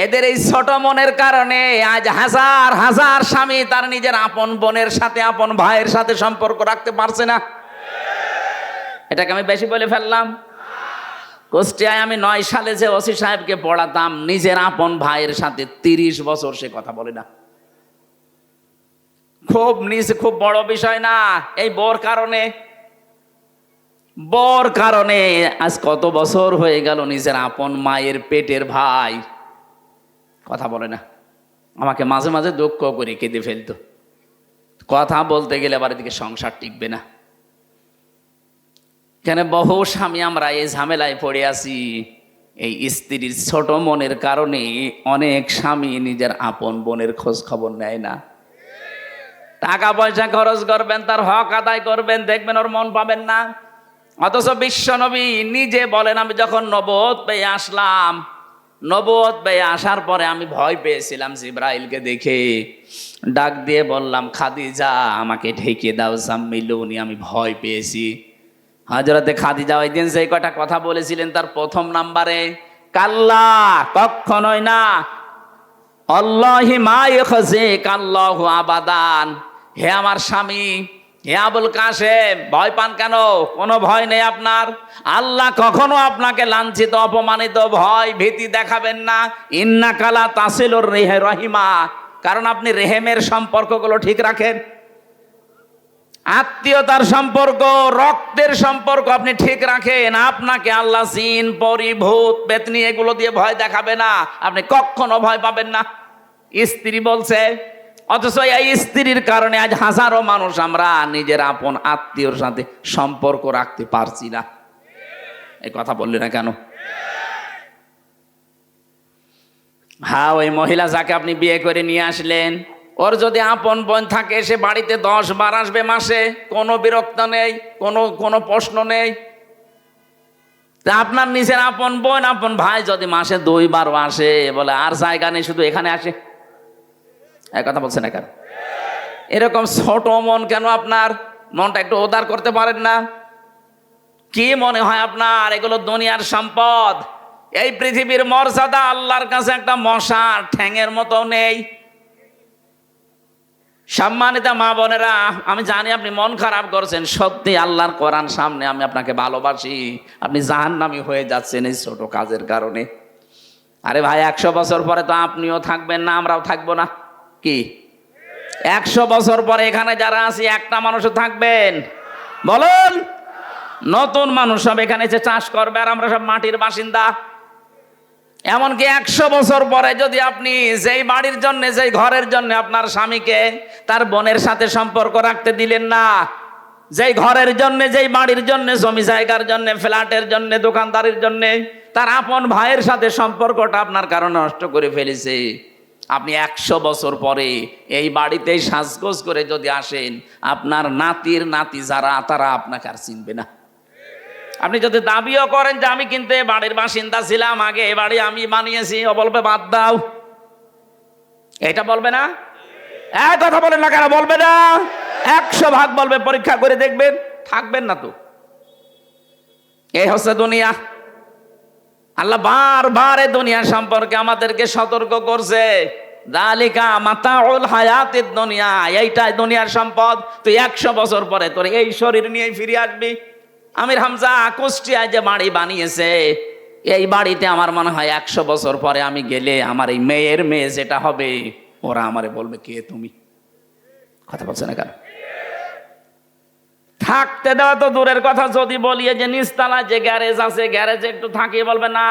এদের এই ছোট মনের কারণে আজ হাজার হাজার স্বামী তার নিজের আপন বোনের সাথে, আপন ভাইয়ের সাথে সম্পর্ক রাখতে পারছে না। এটাকে আমি বেশি বলে ফেললাম? কুষ্টিয়ায় আমি 9 সালে যে ওসি সাহেবকে পড়াতাম, নিজের আপন ভাইয়ের সাথে 30 বছর সে কথা বলে না। খুব নিচে, খুব বড় বিষয় না, এই বোর কারণে আজ কত বছর হয়ে গেল নিজের আপন মায়ের পেটের ভাই কথা বলে না। আমাকে মাঝে মাঝে দুঃখ করে কেঁদে ফেলতো। কথা বলতে গেলে আবার এদিকে সংসার টিকবে না। কেন বহু স্বামী আমরা এই ঝামেলায় পড়ে আছি। এই স্ত্রীর ছোট মনের কারণে অনেক স্বামী নিজের আপন বোনের খোঁজ খবর নেয় না। টাকা পয়সা খরচ করবেন, তার হক আদায় করবেন, দেখবেন ওর মন পাবেন না। অথচ বিশ্ব নবী নিজে বলেন, আমি যখন নবুয়ত পেয়ে আসলাম, নবুয়ত পেয়ে আসার পরে আমি ভয় পেয়েছিলাম জিবরাইলকে দেখে। ডাক দিয়ে বললাম, খাদিজা আমাকে ঢেকে দাও, জাম্মিলুনি, আমি ভয় পেয়েছি। হযরতে খাদিজা ওই দিন যে কটা কথা বলেছিলেন তার প্রথম নাম্বারে, কাল্লা, কখনোই না, আল্লাহি মা ইয়াখজিক আল্লাহু আবাদান। হে আমার স্বামী, হে আবুল কাসেম, ভয় পান কেন? কোনো ভয় নেই আপনার। আল্লাহ কখনো আপনাকে লাঞ্ছিত, অপমানিত, ভয় ভীতি দেখাবেন না। ইন্নাকা লা তাসিলুর রহিমা, কারণ আপনি রেহেমের সম্পর্কগুলো ঠিক রাখেন। আত্মীয়তার সম্পর্ক, রক্তের সম্পর্ক আপনি ঠিক রাখেন। আপনাকে আল্লাহ জিন, পরি, ভূত, পেতনি এগুলো দিয়ে ভয় দেখাবে না, আপনি কখনো ভয় পাবেন না। স্ত্রী বলছে, অথচ এই স্ত্রীর কারণে আজ হাজারো মানুষ আমরা নিজের আপন আত্মীয়র সাথে সম্পর্ক রাখতে পারছি না। এই কথা বললি না কেন? হ্যাঁ, ওই মহিলা যাকে আপনি বিয়ে করে নিয়ে আসলেন, ওর যদি আপন বোন থাকে, সে বাড়িতে 10 বার আসবে মাসে, কোনো বিরক্ত নেই, কোনো প্রশ্ন নেই। তা আপনার নিজের আপন বোন, আপন ভাই যদি মাসে 2 বার আসে, বলে আর জায়গা নেই, শুধু এখানে আসে, এক কথা বলছে না কেন? এরকম ছোট মন কেন আপনার? মনটা একটু উদার করতে পারেন না? কি মনে হয় আপনার এগুলো দুনিয়ার সম্পদ? এই পৃথিবীর মর্যাদা আল্লাহর কাছে একটা মশার ঠ্যাঙের মতো নেই। সম্মানিত মা বোনেরা, আমি জানি আপনি মন খারাপ করছেন, সত্যি আল্লাহর কোরআন সামনে আমি আপনাকে ভালোবাসি, আপনি জাহান্নামী হয়ে যাচ্ছেন এই ছোট কাজের কারণে। আরে ভাই, 100 বছর পরে তো আপনিও থাকবেন না, আমরাও থাকবো না। কি 100 বছর পরে এখানে যারা আছি একটা মানুষও থাকবেন? বলুন। নতুন মানুষ সব এখানে এসে চাষ করবে, আর আমরা সব মাটির বাসিন্দা। এমনকি 100 বছর পরে যদি আপনি যেই বাড়ির জন্য, যেই ঘরের জন্য আপনার স্বামীকে তার বোনের সাথে সম্পর্ক রাখতে দিলেন না, যেই ঘরের জন্য, যেই বাড়ির জন্য, জমি জায়গার জন্য, ফ্ল্যাটের জন্য, দোকানদারির জন্য তার আপন ভাইয়ের সাথে সম্পর্কটা আপনার কারণে নষ্ট করে ফেলেছে, আপনি 100 বছর পরে এই বাড়িতেই সাজগোজ করে যদি আসেন, আপনার নাতির নাতি যারা, তারা আপনাকে আর চিনবে না। আপনি যদি দাবিও করেন যে আমি কিন্তু এ বাড়ির বাসিন্দা ছিলাম, আগে এ বাড়ি আমি বানিয়েছি, ও বলবে বাদ দাও। এটা বলবে না? এক কথা বলেন না কেন? বলবে না? 100 ভাগ বলবে, পরীক্ষা করে দেখবেন, থাকবেন না তো। এই হচ্ছে দুনিয়া। আল্লাহ বারবার এই দুনিয়া সম্পর্কে আমাদেরকে সতর্ক করছে, যালিকা মাতাউল হায়াতিদ দুনিয়া, এইটাই দুনিয়ার সম্পদ। তুই 100 বছর পরে তোর এই শরীর নিয়ে ফিরে আসবি। আমির হামজা কুষ্টিয়ায় যে বাড়ি বানিয়েছে, এই বাড়িতে আমার মনে হয় 100 বছর পরে আমি গেলে আমার এই মেয়ের মেয়ে যেটা হবে, ওরা আমারে বলবে কে তুমি? কথা বলছে না কেন? থাকতে দেওয়া তো দূরের কথা, যদি বলি যে নিচতলায় যে গ্যারেজ আছে, গ্যারেজে একটু থাকি, বলবে না,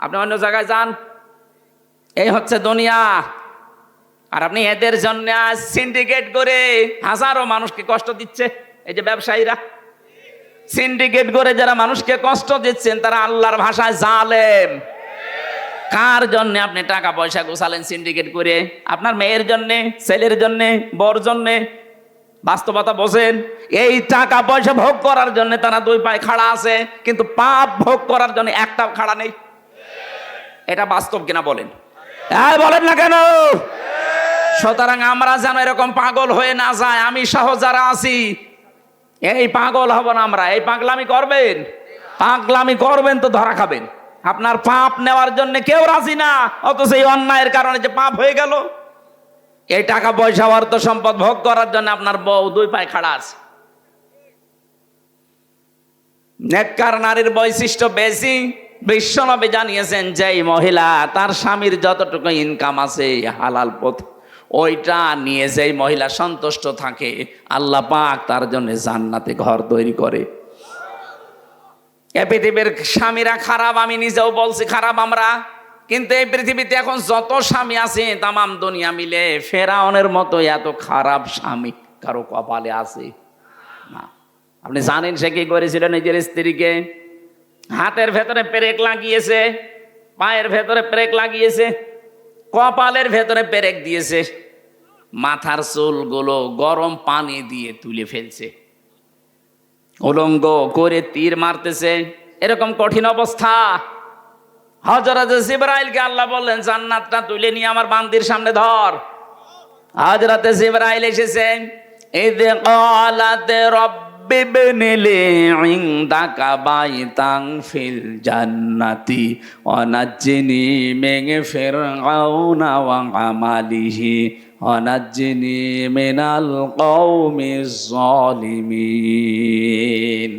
আপনি অন্য জায়গায় যান। এই হচ্ছে দুনিয়া। আর আপনি এদের জন্য সিন্ডিকেট করে হাজারো মানুষকে কষ্ট দিচ্ছে। এই যে ব্যবসায়ীরা সিন্ডিকেট করে যারা মানুষকে কষ্ট দিচ্ছেন, তারা আল্লাহর ভাষায় জালেম। কার জন্য আপনি টাকা পয়সা গোছালেন সিন্ডিকেট করে? আপনার মেয়ের জন্যে, ছেলের জন্যে, বর জন্যে, বাস্তবতা বোঝেন। এই টাকা পয়সা ভোগ করার জন্য তারা দুই পায়ে খাড়া আছে, কিন্তু পাপ ভোগ করার জন্য একটাও খাড়া নেই। এটা বাস্তব কিনা বলেন? বলেন না কেন? সুতরাং আমরা যেন এরকম পাগল হয়ে না যায়, আমি সহ যারা আছি এই পাগল হব না আমরা। এই পাগলামি করবেন, পাগলামি করবেন তো ধরা খাবেন। আপনার পাপ নেওয়ার জন্য কেউ রাজি না, অথচ এই অন্যায়ের কারণে যে পাপ হয়ে গেল। এই টাকা পয়সা অর্থ সম্পদ ভোগ করার জন্য আপনার বউ দুই পায়ে খাড়া আছে। নেককার নারীর বৈশিষ্ট্য বেশি। বিশ্বনবী জানিয়েছেন যে এই মহিলা তার স্বামীর যতটুকু ইনকাম আছে হালাল পথ, ওইটা নিয়ে যেই মহিলা সন্তুষ্ট থাকে, আল্লাহ পাক তার জন্য জান্নাতে ঘর তৈরি করে। এই পৃথিবীর স্বামীরা খারাপ, আমি নিজেও বলছি খারাপ আমরা, কিন্তু এই পৃথিবীতে এখন যত স্বামী আছে তামাম দুনিয়া মিলে ফেরাউনের মতো এত খারাপ স্বামী কারো কপালে আছে না। আপনি জানেন সে কি করেছিল? নিজের স্ত্রীকে হাতের ভেতরে পেরেক লাগিয়েছে, পায়ের ভেতরে পেরেক লাগিয়েছে, কপালের ভেতরে পেরেক দিয়েছে, মাথার চুলগুলো গরম পানি দিয়ে তুলে ফেলছে, উলঙ্গ করে তীর মারতেছে। এরকম কঠিন অবস্থা। হযরত জিবরাইলকে আল্লাহ বললেন জান্নাতটা তুলে নিয়ে আমার বান্দির সামনে ধর। হযরত জিবরাইল এসেছেন, ইয ক্বালাত রাব্বি ইবনি লি ইনদাকা বাইতান ফিল জান্নাতি ওয়া নাজ্জিনি মিন ফিরআউনা ওয়া আমালিহি ওয়া নাজ্জিনি মিনাল কওমিজ জালিমিন।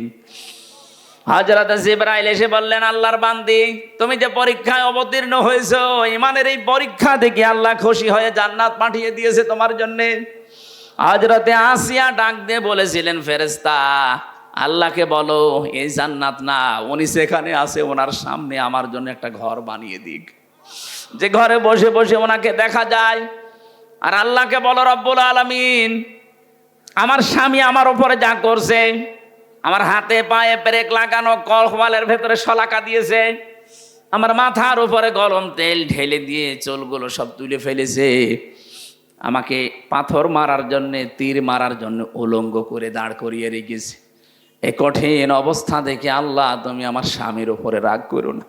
হযরত জিবরাইল এসে বললেন, আল্লাহর বান্দি, তুমি যে পরীক্ষায় অবতীর্ণ হয়েছো, ঈমানের এই পরীক্ষা থেকে আল্লাহ খুশি হয়ে জান্নাত পাঠিয়ে দিয়েছে তোমার জন্য। হযরতে আসিয়া ডাক দিয়ে বলেছিলেন, ফেরেশতা আল্লাহকে বলো এই জান্নাত না, উনি সেখানে আছে, ওনার সামনে আমার জন্য একটা ঘর বানিয়ে দিক, যে ঘরে বসে বসে ওনাকে দেখা যায়। আর আল্লাহকে বলো, রব্বুল আলামিন, আমার স্বামী আমার উপরে যা করছে, আমার হাতে পায়ে পেরেক লাগানো, কপালের ভেতরে শলাকা দিয়েছে, আমার মাথার উপরে গরম তেল ঢেলে দিয়ে চুলগুলো সব তুলে ফেলেছে, আমাকে পাথর মারার জন্য, তীর মারার জন্য উলঙ্গ করে দাঁড় করিয়ে রেখেছে। এই কঠিন অবস্থা দেখে আল্লাহ তুমি আমার স্বামীর উপরে রাগ করো না,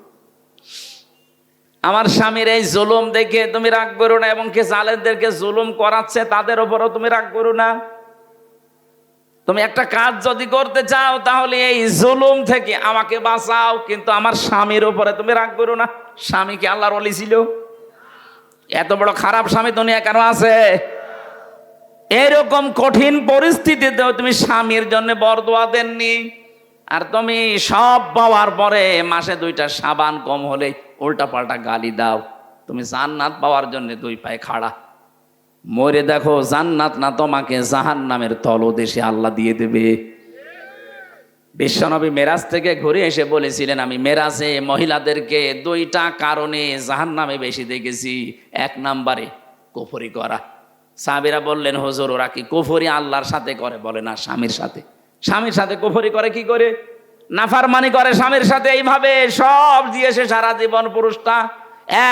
আমার স্বামীর এই জুলুম দেখে তুমি রাগ করো না, এবং কে জালেমদেরকে জুলুম করাচ্ছে তাদের উপরও তুমি রাগ করো না। তুমি একটা কাজ যদি করতে চাও তাহলে এই জুলুম থেকে আমাকে বাঁচাও, কিন্তু আমার স্বামীর উপরে তুমি রাগ করো না। স্বামী কি আল্লাহর ওলি ছিল? এত বড় খারাপ স্বামী দুনিয়া কেন আছে? এরকম কঠিন পরিস্থিতিতেও তুমি স্বামীর জন্য বরদোয়া দেননি, আর তুমি সব পাওয়ার পরে মাসে 2টা সাবান কম হলে উল্টা পাল্টা গালি দাও। তুমি জান্নাত পাওয়ার জন্য দুই পায়ে খাড়া। মরে দেখো জান্নাত না তোমাকে জাহান্নামের তলদেশে আল্লাহ দিয়ে দেবে। বিশ্বনবী মেরাজ থেকে ঘুরে এসে বলেছিলেন, আমি মেরাজে মহিলাদেরকে 2টা কারণে জাহান্নামে বেশি দেখেছি। 1 নম্বরে কুফরি করা। সাহাবীরা বললেন, হুজুর ওরা কি কুফরি আল্লাহর সাথে করে? বলে না, স্বামীর সাথে। স্বামীর সাথে কুফরি করে কি করে? নাফরমানি করে স্বামীর সাথে, এইভাবে সব দিয়েছে সারা জীবন পুরুষটা।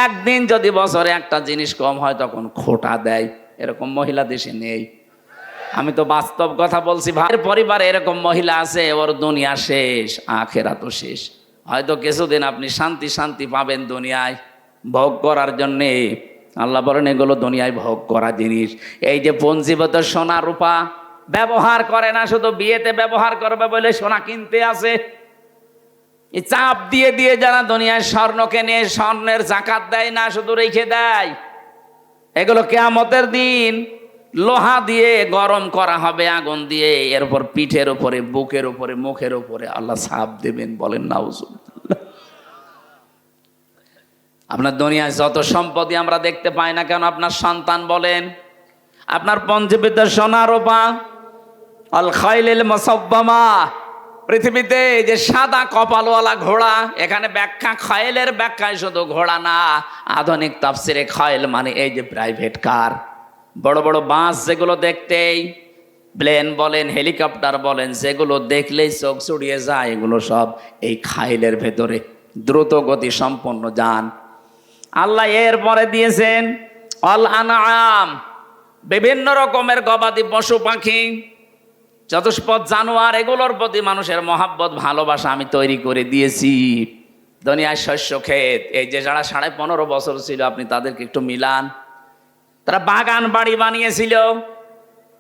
একদিন যদি বছরে একটা জিনিস কম হয় তখন খোটা দেয়। এরকম মহিলা দেশে নেই। আমি তো বাস্তব কথা বলছি। ভাইয়ের পরিবারে এরকম মহিলা আছে, ওর দুনিয়া শেষ, আখেরাতও শেষ। হয়তো কিছুদিন আপনি শান্তি শান্তি পাবেন দুনিয়ায় ভোগ করার জন্যে। আল্লাহ বলেন এগুলো দুনিয়ায় ভোগ করা জিনিস। এই যে পঞ্জীভূত সোনা রূপা ব্যবহার করে না, শুধু বিয়েতে ব্যবহার করবে বলে সোনা কিনতে আসে। এই চাপ দিয়ে দিয়ে যারা দুনিয়ায় স্বর্ণ কেনে, স্বর্ণের জাকাত দেয় না, শুধু রেখে দেয়। এগুলো কিয়ামতের দিন লোহা দিয়ে গরম করা হবে, আগুন দিয়ে, এর উপর পিঠের উপরে, বুকের উপরে, মুখের উপরে আল্লাহ ছাপ দেবেন। বলেন নাউজুবিল্লাহ। আপনার দুনিয়ায় যত সম্পত্তি আমরা দেখতে পাই না কেন, আপনার সন্তান বলেন, আপনার পঞ্জীবিত সোনা রূপা, আল খাইলিল মুসাব্বামা, পৃথিবীতে যে সাদা কপালওয়ালা ঘোড়া, এখানে ব্যাখ্যা খায়েলের ব্যাখ্যায় শুধু ঘোড়া না, আধুনিক তাফসিরে খায়েল মানে এই যে প্রাইভেট কার, বড় বড় বাস যেগুলো দেখতেই, প্লেন বলেন, হেলিকপ্টার বলেন, যেগুলো দেখলেই চোখ চুড়িয়ে যায়, এগুলো সব এই খায়েলের ভেতরে দ্রুত গতি সম্পন্ন যান। আল্লাহ এরপরে দিয়েছেন অল আনআম, বিভিন্ন রকমের গবাদি পশু পাখি, চতুষ্পদ জানোয়ার এগুলোর প্রতি মানুষের মহাব্বত ভালোবাসা আমি তৈরি করে দিয়েছি। দুনিয়ায় শস্য ক্ষেত, এই যে যারা 15.5 বছর ছিল আপনি তাদেরকে একটু মিলান, তারা বাগান বাড়ি বানিয়েছিল,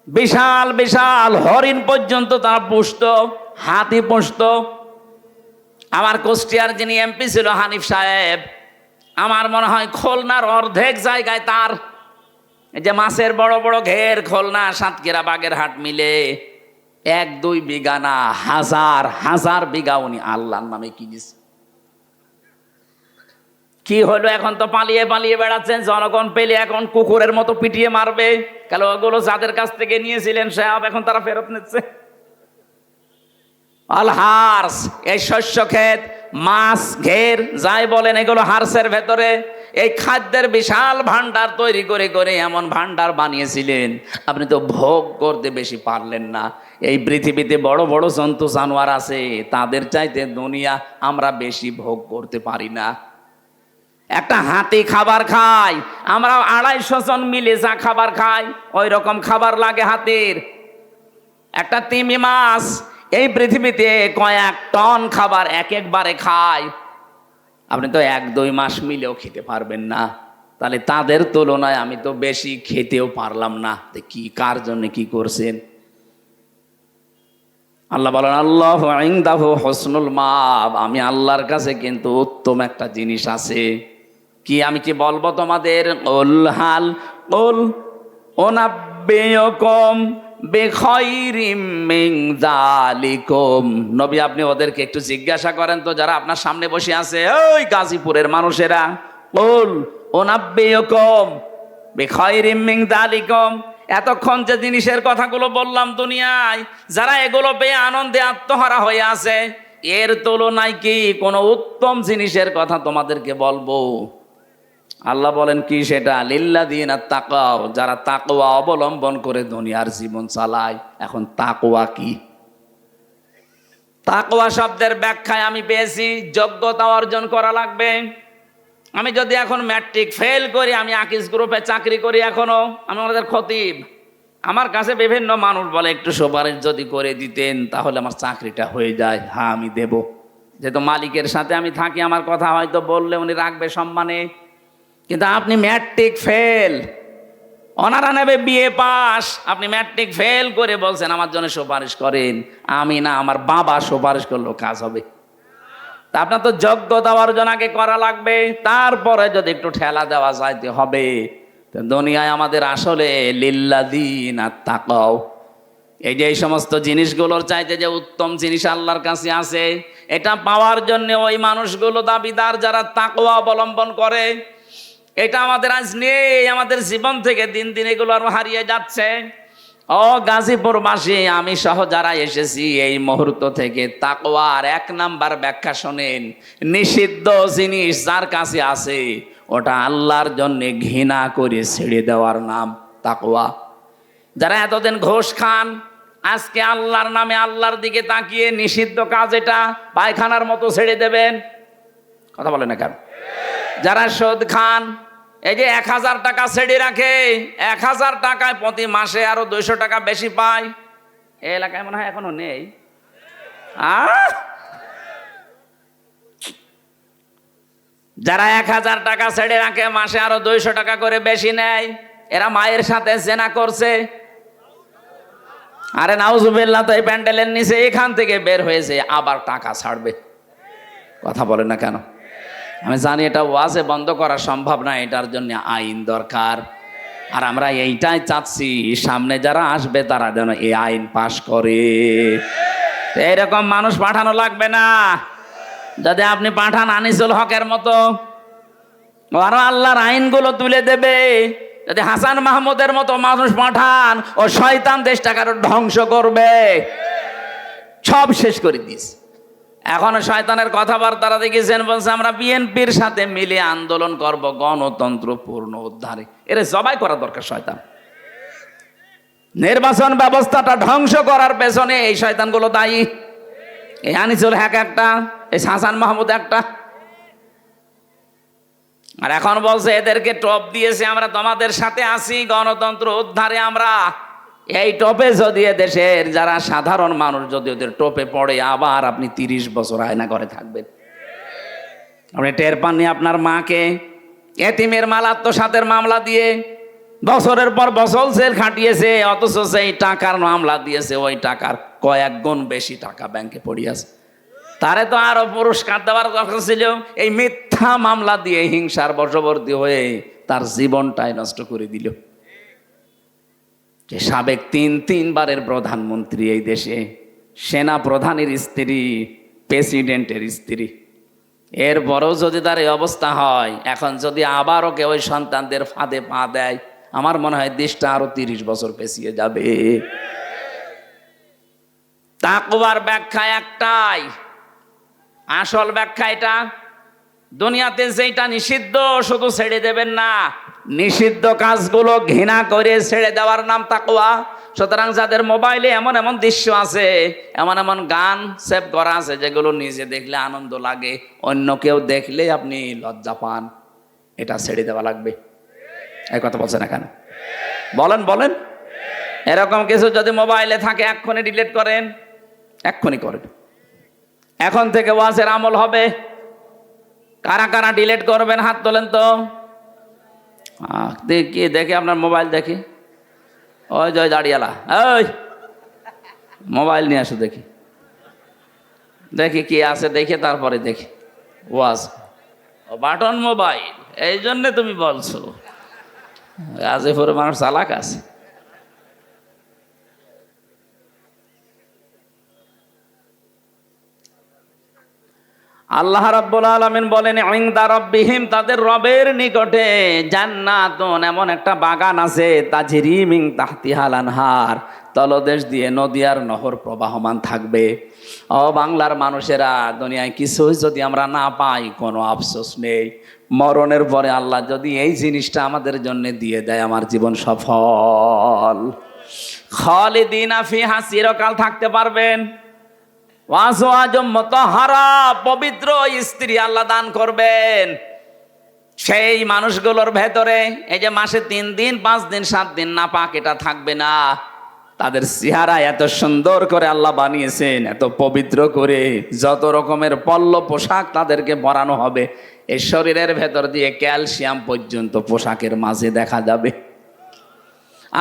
বিশাল বিশাল হরিণ পর্যন্ত তারা পুষত, হাতি পুষত। আমার কুষ্টিয়ার যিনি এমপি ছিল হানিফ সাহেব, আমার মনে হয় খুলনার অর্ধেক জায়গায় তার এই যে মাছের বড় বড় ঘের, খুলনা সাতক্ষীরা বাগেরহাট মিলে 1-2 বিঘা না, হাজার হাজার বিঘা উনি আল্লাহর নামে কিনেছে। কি হলো, এখন তো পালিয়ে পালিয়ে বেড়াচ্ছেন, জনগণ পেলে এখন কুকুরের মতো পিটিয়ে মারবে। কারণ ওগুলো যাদের কাছ থেকে নিয়েছিলেন সব এখন তারা ফেরত নিচ্ছে। আল হার্স, এই শস্য ক্ষেত, মাছ ঘের যাই বলেন, এগুলো হার্সের ভেতরে এই খাদ্যের বিশাল ভান্ডার তৈরি করে করে এমন ভান্ডার বানিয়েছিলেন, আপনি তো ভোগ করতে বেশি পারলেন না। এই পৃথিবীতে বড় বড় জন্তু জানোয়ার আছে, তাদের চাইতে দুনিয়া আমরা বেশি ভোগ করতে পারি না। একটা হাতি খাবার খায়, আমরা 250 জন মিলে যা খাবার খাই ওই রকম খাবার লাগে হাতির। একটা তিমি মাছ এই পৃথিবীতে কয়েক টন খাবার একবারে খায়, আপনি তো 1-2 মাস মিলেও খেতে পারবেন না। তাহলে তাদের তুলনায় আমি তো বেশি খেতেও পারলাম না। কি কার জন্য কি করছেন? আল্লাহ বলেন আল্লাহু ইনদাহু হুসনুল মাআব, আমি আল্লাহর কাছে কিন্তু উত্তম একটা জিনিস আছে। কি, আমি কি বলবো তোমাদের? উল হাল উল উনাব্বিউকুম বিখাইরিম মিন যালিকুম, নবী আপনি ওদেরকে একটু জিজ্ঞাসা করেন তো, যারা আপনার সামনে বসে আছে, ওই গাজীপুরের মানুষেরা, উল উনাব্বিউকুম বিখাইরিম মিন যালিকুম, এতক্ষণ যে জিনিসের কথাগুলো বললাম দুনিয়ায়, যারা এগুলো পেয়ে আনন্দে আত্মহারা হয়ে আছে, এর তুলনায় কি কোনো উত্তম জিনিসের কথা তোমাদেরকে বলবো? আল্লাহ বলেন কি সেটা? লিল্লাযিনা তাকাও, যারা তাকওয়া অবলম্বন করে দুনিয়ার জীবন চালায়। এখন তাকওয়া কি? তাকওয়া শব্দের ব্যাখ্যায় আমি পেয়েছি যোগ্যতা অর্জন করা লাগবে। আমি যদি এখন ম্যাট্রিক ফেল করি, আমি আকিস গ্রুপে চাকরি করি, এখনো আমি আমাদের খতিব, আমার কাছে বিভিন্ন মানুষ বলে একটু সুপারিশ যদি করে দিতেন তাহলে আমার চাকরিটা হয়ে যায়। হ্যাঁ আমি দেব, যেহেতু মালিকের সাথে আমি থাকি, আমার কথা হয়তো বললে উনি রাখবে সম্মানে। কিন্তু আপনি ম্যাট্রিক ফেল, ওনারা নেবে বিএ পাস, আপনি ম্যাট্রিক ফেল করে বলছেন আমার জন্য সুপারিশ করেন। আমি না, আমার বাবা সুপারিশ করলেও কাজ হবে। তা আপনার তো যোগ্যতা অর্জন আগে করা লাগবে, তারপরে যদি একটু ঠেলা দেওয়া যাইতে হবে। তো দুনিয়ায় আমাদের আসলে লিল্লাযিনা তাকাও, এই যে এই সমস্ত জিনিসগুলোর চাইতে যে উত্তম জিনিস আল্লাহর কাছে আছে, এটা পাওয়ার জন্য ওই মানুষগুলো দাবিদার যারা তাকওয়া অবলম্বন করে। এটা আমাদের আজ নেই, আমাদের জীবন থেকে দিন দিন এগুলো আরো হারিয়ে যাচ্ছে। ও গাজীপুরবাসী, আমি সহ যারা এসেছি এই মুহূর্ত থেকে তাকওয়ার 1 নাম্বার ব্যাখ্যা শোনেন। নিষিদ্ধ জিনিস যার কাছে আছে, ওটা আল্লাহর জন্য ঘৃণা করে ছেড়ে দেওয়ার নাম তাকওয়া। যারা এতদিন ঘোষ খান, আজকে আল্লাহর নামে আল্লাহর দিকে তাকিয়ে নিষিদ্ধ কাজ এটা পায়খানার মতো ছেড়ে দেবেন। কথা বলে না কেন? যারা সুদ খান, এই যে 1000 টাকা ছেড়ে রাখে, 1000 টাকায় প্রতি মাসে আরো 200 টাকা বেশি পায়। এই এলাকায় মনে হয় এখনো নেই। যারা 1000 টাকা ছেড়ে রাখে, মাসে আরো 200 টাকা করে বেশি নেয়, এরা মায়ের সাথে জেনা করছে। আরে নাউজুবিল্লাহ, তো এই প্যান্ডেলের নিচে এখান থেকে বের হয়েছে, আবার টাকা ছাড়বে। কথা বলে না কেন? আমি জানি এটা ওয়াজে বন্ধ করা সম্ভব না, এটার জন্য আইন দরকার। আর আমরা এইটাই চাচ্ছি, সামনে যারা আসবে তারা যেন এই আইন পাশ করে। এইরকম মানুষ পাঠানো লাগবে না। যদি আপনি পাঠান আনিসুল হকের মতো, আরো আল্লাহর আইনগুলো তুলে দেবে। যদি হাসান মাহমুদের মতো মানুষ পাঠান, ও শয়তান দেশটাকে আরো ধ্বংস করবে, সব শেষ করে দিস। এখনো শয়তানের কথাবার্তারা দেখেছেন, বলছে আমরা বিএনপির সাথে মিলে আন্দোলন করব গণতন্ত্র পূর্ণ উদ্ধারে। এর জবাই করা দরকার শয়তান। নির্বাচন ব্যবস্থাটা ধ্বংস করার পেছনে এই শয়তানগুলো দায়ী। এই আনিসুল হক একটা, এই হাসান মাহমুদ একটা। আর এখন বলছে এদেরকে টপ দিয়েছে, আমরা তোমাদের সাথে আছি গণতন্ত্র উদ্ধারে। আমরা এই টোপে যদি দেশের যারা সাধারণ মানুষ যদি ওদের টোপে পড়ে, আবার আপনি 30 বছর আয়না করে থাকবেন। আপনি টের পাননি আপনার মাকে এতিমের মাল আত্মসাতের মামলা দিয়ে বছরের পর বছর জেল খাটিয়েছে, অথচ সেই টাকার মামলা দিয়েছে ওই টাকার কয়েক গুণ বেশি টাকা ব্যাংকে পড়িয়াছে। তারে তো আরো পুরস্কার দেওয়ার কথা ছিল। এই মিথ্যা মামলা দিয়ে হিংসার বশবর্তী হয়ে তার জীবনটাই নষ্ট করে দিল। যে সাবেক তিনবারের প্রধানমন্ত্রী এই দেশে, সেনা প্রধানের স্ত্রী, প্রেসিডেন্টের স্ত্রী, এরপরেও যদি তার এই অবস্থা হয়, এখন যদি আবারও কেউ ওই সন্তানদের ফাঁদে পা দেয়, আমার মনে হয় দেশটা আরো 30 বছর পেছিয়ে যাবে। তাকওয়ার ব্যাখ্যা একটাই, আসল ব্যাখ্যা এটা, দুনিয়াতে যেটা নিষিদ্ধ শুধু ছেড়ে দেবেন না, নিষিদ্ধ কাজগুলো ঘৃণা করে ছেড়ে দেওয়ার নাম তাকওয়া। সুতরাং যাদের মোবাইলে এমন এমন দৃশ্য আছে, এমন এমন গান সেভ করা আছে যেগুলো নিজে দেখলে আনন্দ লাগে, অন্য কেউ দেখলে আপনি লজ্জা পান, এটা ছেড়ে দেওয়া লাগবে। এই কথা বলছেন না কেন? বলেন বলেন। এরকম কিছু যদি মোবাইলে থাকে এক্ষুনি ডিলিট করেন, এক্ষুনি করেন। এখন থেকে ওয়াজের আমল হবে। কারা কারা ডিলিট করবেন হাত তোলেন তো। দেখি দেখি আপনার মোবাইল দেখি। ওই জয় দাঁড়িয়ালা, ওই মোবাইল নিয়ে আসো দেখি, দেখি কি আছে দেখে তারপরে দেখি ওয়াজ। ও বাটন মোবাইল, এই জন্যে তুমি বলছো। গাজীপুরে মানুষ চালাক আছে। আল্লাহ রাব্বুল আলামিন বলেন ইনদা রাব্বিহিম, তাদের রবের নিকটে জান্নাতুন, এমন একটা বাগান আছে, তাজরি মিন তাহতিহাল আনহার, তলদেশ দিয়ে নদী আর নহর প্রবাহমান থাকবে। ও বাংলার মানুষেরা, দুনিয়ায় কিছুই যদি আমরা না পাই কোনো আফসোস নেই। মরণের পরে আল্লাহ যদি এই জিনিসটা আমাদের জন্য দিয়ে দেয়, আমার জীবন সফল। খালিদিনা ফিহা, চিরকাল থাকতে পারবেন। পবিত্র স্ত্রী আল্লাহ দান করবেন সেই মানুষগুলোর ভেতরে। এই যে মাসে 3 দিন 5 দিন 7 দিন না পাক, এটা থাকবে না। তাদের চেহারা এত সুন্দর করে আল্লাহ বানিয়েছেন, এত পবিত্র করে, যত রকমের পল্ল পোশাক তাদেরকে পরানো হবে, এই শরীরের ভেতর দিয়ে ক্যালসিয়াম পর্যন্ত পোশাকের মাঝে দেখা যাবে।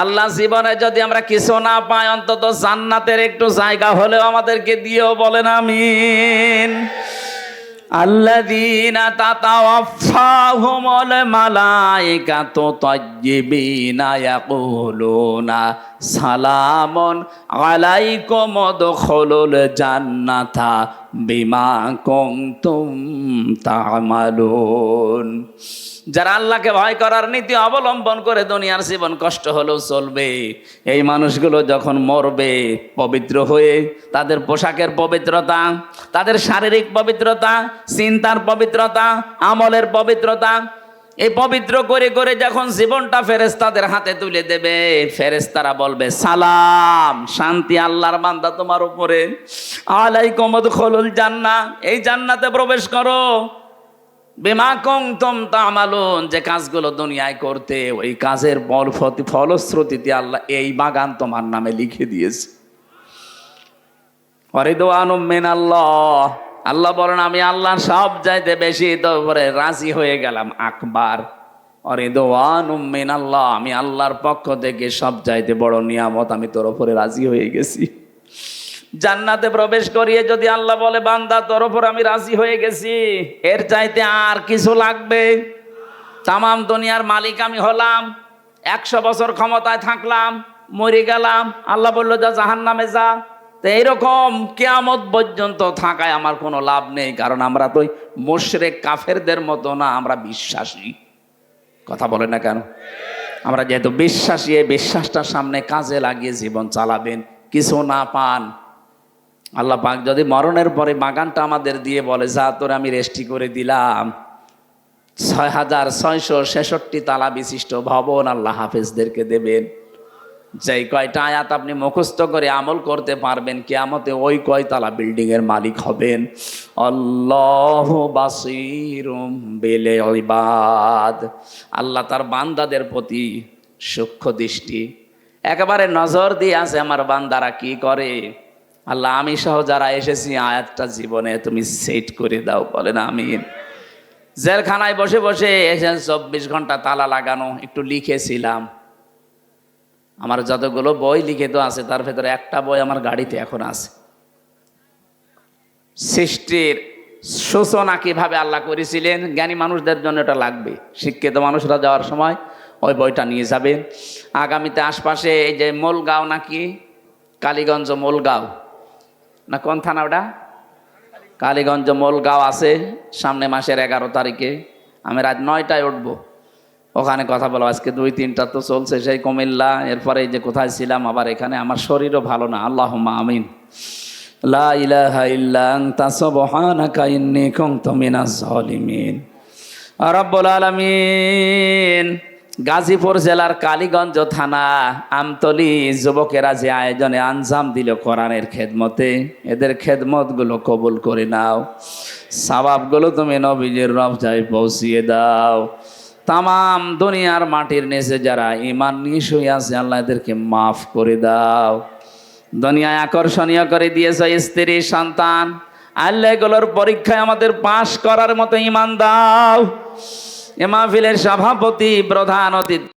আল্লাহ জীবনে যদি আমরা কিছু না পাই, অন্তত জান্নাতের একটু জায়গা হলেও আমাদেরকে দিও, বলেন আমিন। আল্লাযীনা তাতাওয়াফাহুমুল মালায়েকাতু তাইয়্যিবিনা ইয়াকুলুনা সালামুন আলাইকুম উদখুলুল জান্নাতা বিমা কুনতুম তা'মালুন। যারা আল্লাহকে ভয় করার নীতি অবলম্বন করে দুনিয়ার জীবন কষ্ট হলেও চলবে, এই মানুষগুলো যখন মরবে পবিত্র হয়ে, তাদের পোশাকের পবিত্রতা, তাদের শারীরিক পবিত্রতা, চিন্তার পবিত্রতা, আমলের পবিত্রতা, এই পবিত্র করে করে যখন জীবনটা ফেরেশতাদের হাতে তুলে দেবে, ফেরেশতারা বলবে সালাম, শান্তি আল্লাহর বান্দা তোমার উপরে, আলাইকুম উদখুলুল জান্নাহ, এই জান্নাতে প্রবেশ করো, বিমা কুনতুম তা'মালুন, যে কাজগুলো দুনিয়ায় করতে, ওই কাজের ফলশ্রুতিতে আল্লাহ এই বাগান তোমার নামে লিখে দিয়েছে। রিদওয়ানুম মিনাল্লাহ, আল্লাহ বলেন আমি আল্লাহ সব চাইতে বেশি তোর উপরে রাজি হয়ে গেলাম, আকবার। রিদওয়ানুম মিনাল্লাহ, আমি আল্লাহর পক্ষ থেকে সব চাইতে বড় নিয়ামত, আমি তোর উপরে রাজি হয়ে গেছি। জান্নাতে প্রবেশ করিয়ে যদি আল্লাহ বলে বান্দা তোর উপর আমি রাজি হয়ে গেছি, এর চাইতে আর কিছু লাগবে? তামাম দুনিয়ার মালিক আমি হলাম, 100 বছর ক্ষমতায় থাকলাম, মরে গেলাম, আল্লাহ বললো যা জাহান্নামে যা। তো এইরকম কিয়ামত পর্যন্ত থাকায় আমার কোনো লাভ নেই, কারণ আমরা তো মুশরিক কাফেরদের মতো না, আমরা বিশ্বাসী। কথা বলে না কেন? আমরা যেহেতু বিশ্বাসী, এই বিশ্বাসটার সামনে কাজে লাগিয়ে জীবন চালাবেন। কিছু না পান, আল্লাহ পাক যদি মরণের পরে বাগানটা আমাদের দিয়ে বলে যা তোর আমি রেস্টি করে দিলাম, 6666 তালা বিশিষ্ট ভবন আল্লাহ হাফেজদেরকে দেবেন। যেই কয়টা আয়াত আপনি মুখস্থ করে আমল করতে পারবেন, কিয়ামতে ওই কয়তলা বিল্ডিং এর মালিক হবেন। আল্লাহু বাসীরুম বিল ইবাদ, আল্লাহ তার বান্দাদের প্রতি সূক্ষ্ম দৃষ্টি, একেবারে নজর দিয়ে আছে আমার বান্দারা কি করে। আল্লাহ আমি সহ যারা এসেছি আয়াতটা জীবনে তুমি সেট করে দাও, বলেন আমিন। জেলখানায় বসে বসে এসে 24 ঘন্টা তালা লাগানো, একটু লিখেছিলাম। আমার যতগুলো বই লিখিত আছে তার ভেতরে একটা বই আমার গাড়িতে এখন আছে। সৃষ্টির সূচনা কিভাবে আল্লাহ করেছিলেন, জ্ঞানী মানুষদের জন্য এটা লাগবে। শিক্ষিত মানুষরা যাওয়ার সময় ওই বইটা নিয়ে যাবেন। আগামীতে আশপাশে এই যে মোলগাঁও নাকি কালীগঞ্জ মোলগাঁও না কোন থানা ওটা, কালীগঞ্জ মোলগাঁও আছে সামনে মাসের 11 তারিখে। আমি রাত 9টায় উঠবো, ওখানে কথা বলবো। আজকে 2-3টা তো চলছে, সেই কুমিল্লা, এরপরে এই যে কোথায় ছিলাম আবার এখানে। আমার শরীরও ভালো না, আল্লাহুম্মা আমিন। লা ইলাহা ইল্লা আনতা সুবহানাকা ইন্নী কুনতু মিনাজ জালিমিন। রব্বুল আলামিন। গাজীপুর জেলার কালীগঞ্জ থানা আমতলী যুবকেরা যে আয়োজনে আঞ্জাম দিল কোরআনের খেদমতে, এদের খেদমতগুলো কবুল করে নাও। সওয়াবগুলো তুমি নবীজির রওজায় পৌঁছিয়ে দাও। তামাম দুনিয়ার মাটির নিচে যারা ঈমান নিয়ে শুয়ে আছে আল্লাহ এদেরকে মাফ করে দাও। দুনিয়ায় আকর্ষণীয় করে দিয়েছ স্ত্রী সন্তান, আল্লাহ এগুলোর পরীক্ষায় আমাদের পাশ করার মতো ঈমান দাও। এ মাহফিলের সভাপতি প্রধান অতিথি